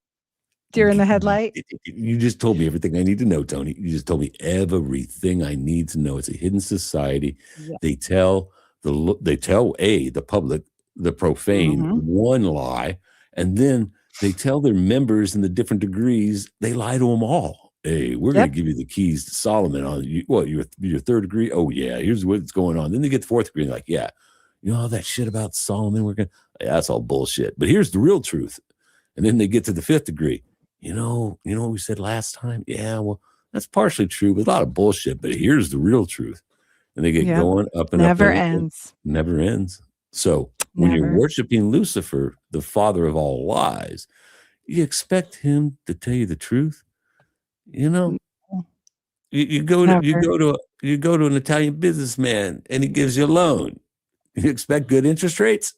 Deer in the headlight. you just told me everything I need to know, Tony. You just told me everything I need to know. It's a hidden society. Yeah. They tell the public, the profane, Mhm. one lie, and then they tell their members in the different degrees, they lie to them all. Hey, we're going Yep. to give you the keys to Solomon on you. What, your third degree? Oh, yeah, here's what's going on. Then they get the fourth degree and like, yeah, all that shit about Solomon, that's all bullshit. But here's the real truth. And then they get to the fifth degree. You know what we said last time? Yeah, well, that's partially true, but a lot of bullshit. But here's the real truth. And they get Yep. going up and Never up. And ends. never ends. So when you're Never. worshiping Lucifer, the father of all lies, you expect him to tell you the truth. No, You go never. to an Italian businessman and he gives you a loan. You expect good interest rates?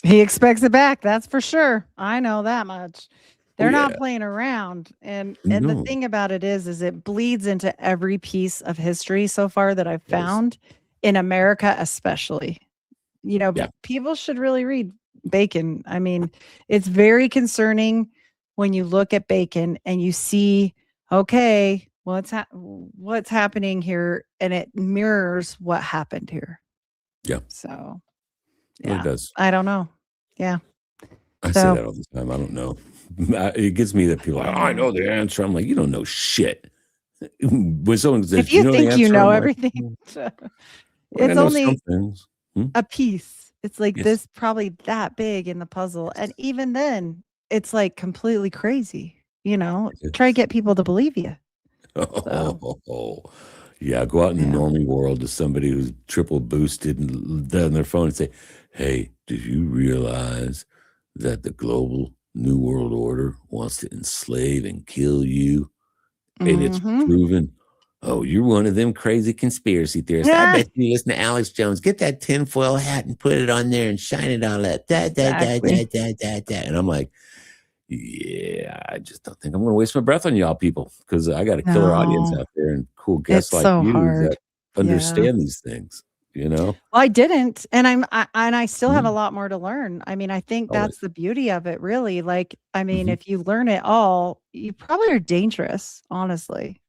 He expects it back, that's for sure. I know that much. Oh They're yeah. not playing around. And the No. thing about it is it bleeds into every piece of history so far that I've Yes. found in America, especially. Yeah. People should really read Bacon. I mean, it's very concerning when you look at Bacon and you see, okay, what's happening here, and it mirrors what happened here. Yeah. So, Well, yeah, it does. I don't know. Yeah. I say that all the time. I don't know. It gets me that people are like, I know the answer. I'm like, you don't know shit. When someone says, If you know the think you answer? know I'm like, everything, well, I it's know some only things. a piece. It's like Yes. this, probably that big in the puzzle. And even then, it's like completely crazy. Try to get people to believe you. So, Yeah, go out in the Yeah. normie world to somebody who's triple boosted and on their phone and say, hey, did you realize that the global new world order wants to enslave and kill you? And it's mhm. proven. Oh, you're one of them crazy conspiracy theorists. I bet you listen to Alex Jones. Get that tinfoil hat and put it on there and shine it all up. Exactly. And I'm like, yeah, I just don't think I'm going to waste my breath on y'all people because I got a killer audience No. out there and cool guests It's like so you hard. that understand these things, Well, I didn't, and I still have a Mm, lot more to learn. I mean, I think always. that's the beauty of it, really. Like, I mean, Mhm. if you learn it all, you probably are dangerous, honestly.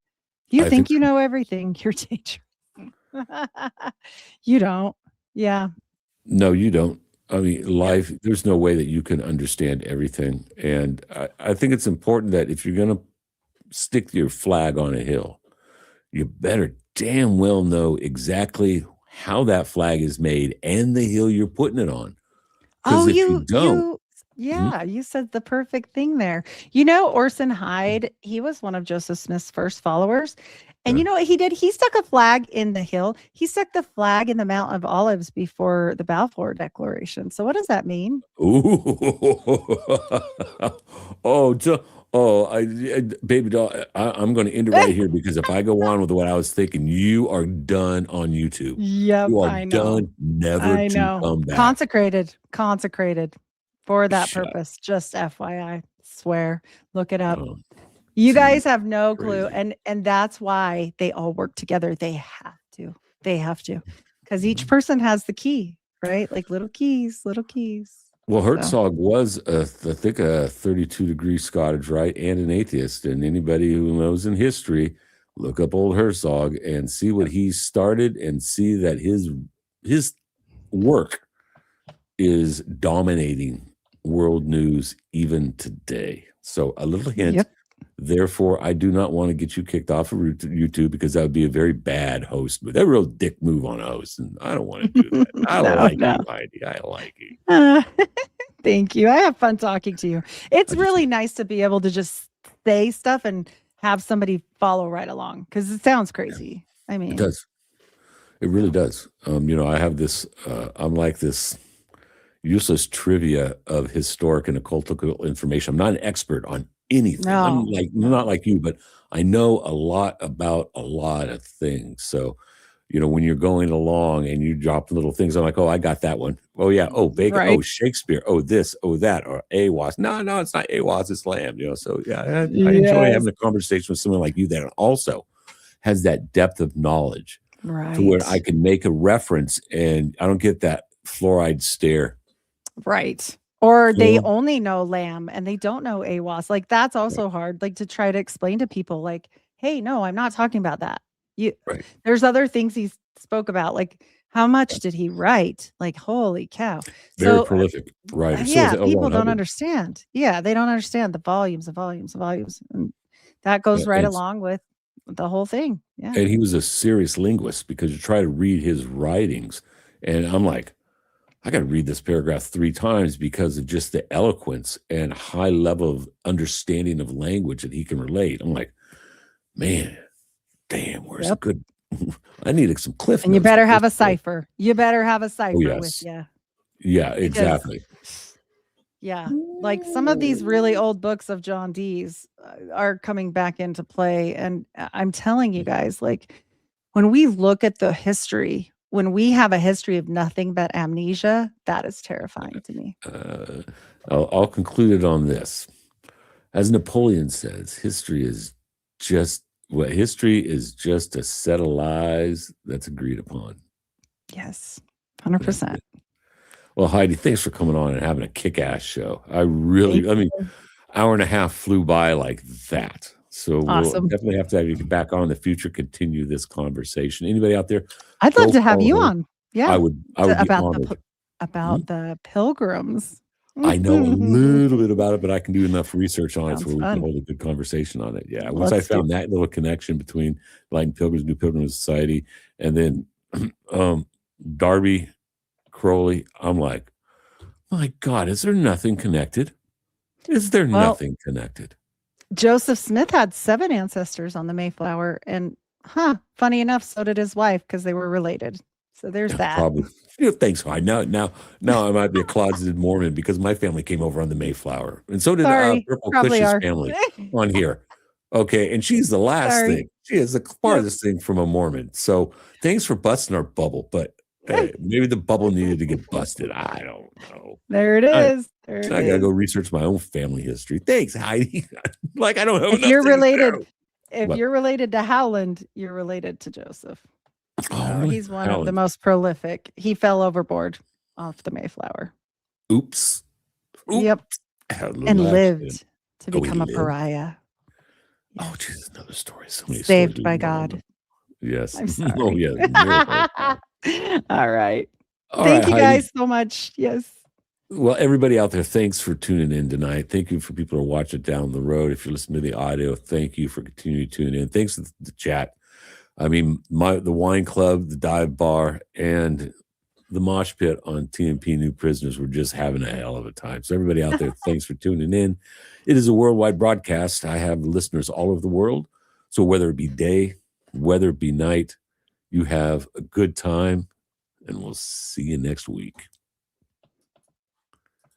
If you I think think you know everything, you're dangerous. You don't. Yeah. no, you don't. I mean, life, there's no way that you can understand everything. And I think it's important that if you're going to stick your flag on a hill, you better damn well know exactly how that flag is made and the hill you're putting it on. Because Oh, if you don't, Yeah, you said the perfect thing there. You know, Orson Hyde, he was one of Joseph Smith's first followers. And Yeah. you know what he did? He stuck a flag in the hill. He stuck the flag in the Mount of Olives before the Balfour Declaration. So what does that mean? Ooh. Oh, baby doll, I'm going to end it right here because if I go on with what I was thinking, you are done on YouTube. Yep, You are I know. done, never I to know. come back. Consecrated for that Shut. purpose. Just FYI. Swear. Look it up. Oh, You geez, guys have no clue. crazy. And that's why they all work together. They have to. They have to. Because each Mhm. person has the key, right? Like little keys, little keys. Well, So Herzog was, I think, a 32-degree Scottish Rite and an atheist. And anybody who knows in history, look up old Herzog and see what he started and see that his work is dominating world news even today. So a little hint. yep. Therefore, I do not want to get you kicked off of YouTube because that would be a very bad host move. That real dick move on a host, and I don't want to do that. I No, like no. you, Heidi. I like you. Uh, thank you. I have fun talking to you. It's I do really too. nice to be able to just say stuff and have somebody follow right along because it sounds crazy. I It mean, does. It really does. I have this. I'm like this useless trivia of historic and occultical information. I'm not an expert on anything. I'm no, like no. not like you, but I know a lot about a lot of things. So, when you're going along and you drop little things, I'm like, oh, I got that one. Oh yeah. Oh, bacon. Right. Oh, Shakespeare. Oh, this. Oh, that. Or AWAS. No, no, it's not AWAS. It's Lamb. So yeah, I enjoy Yes. having a conversation with someone like you that also has that depth of knowledge to where I Right. can make a reference and I don't get that fluoride stare. Right. Or You they know? only know lamb and they don't know AWAS. Like that's Right, also hard. Like to try to explain to people, like, hey, no, I'm not talking about that. You right. there's other things he spoke about. Like how much Yeah. did he write? Like, holy cow. Very So prolific writer. So is yeah, L. people Ron don't Hubbard. understand. Yeah, they don't understand the volumes and volumes and volumes. And that goes Yeah, right along with the whole thing. Yeah. and he was a serious linguist because you try to read his writings, and I'm like, I got to read this paragraph 3 times because of just the eloquence and high level of understanding of language that he can relate. I'm like, man, damn, where's a Yep. good I needed some cliff And you notes better with this have a book. cipher. You better have a Oh, cipher with yes. you Yeah, because exactly. yeah, like some of these really old books of John Dee's are coming back into play. And I'm telling you guys, like when we look at the history, when we have a history of nothing but amnesia, that is terrifying to me. Uh, I'll conclude it on this. As Napoleon says, history is just a set of lies that's agreed upon. Yes, That's 100%. it. Well, Heidi, thanks for coming on and having a kick-ass show. I Thank mean, you. hour and a half flew by like that. So we'll Awesome. definitely have to have you back on in the future, continue this conversation. Anybody out there, I'd love go to have follow you her. on. Yeah. I would be About honored. about the pilgrims. I know a little bit about it, but I can do enough research on it Sounds so we can fun. hold a good conversation on it. Yeah. Once I Let's do found that little connection between Enlightened Pilgrims, New Pilgrim Society, and then um, Darby Crowley, I'm like, my God, is there nothing connected? Is there well, nothing connected? Joseph Smith had 7 ancestors on the Mayflower, and funny enough, so did his wife because they were related. So there's Yeah, that. probably. Thanks, Heidi. Now I might be a closeted Mormon because my family came over on the Mayflower, and so did Sorry, Purple probably Kush's are. family on here. Okay, and she's the last Sorry. thing. She is the Yep. farthest thing from a Mormon. So thanks for busting our bubble, but maybe the bubble needed to get busted. I don't know. There it I, is. There it I gotta is. go research my own family history. Thanks, Heidi. Like I don't have If enough you're things to related, do. if What? you're related to Howland, you're related to Joseph. Oh, So really? he's one of the Howland. most prolific. He fell overboard off the Mayflower. Oops. Yep. Had a little And accident. lived to Oh, he become a lived? pariah. Oh, Yes. Jesus, another story. So many stories. Saved by God. Yes. I'm Oh, sorry. yeah. Miracle. All right. All right, Thank you Heidi. guys so much. Yes. Well, everybody out there, thanks for tuning in tonight. Thank you for people who watch it down the road. If you're listening to the audio, thank you for continuing to tune in. Thanks to the chat. I mean, the wine club, the dive bar, and the mosh pit on TMP New Prisoners were just having a hell of a time. So everybody out there, thanks for tuning in. It is a worldwide broadcast. I have listeners all over the world. So whether it be day, whether it be night, you have a good time, and we'll see you next week.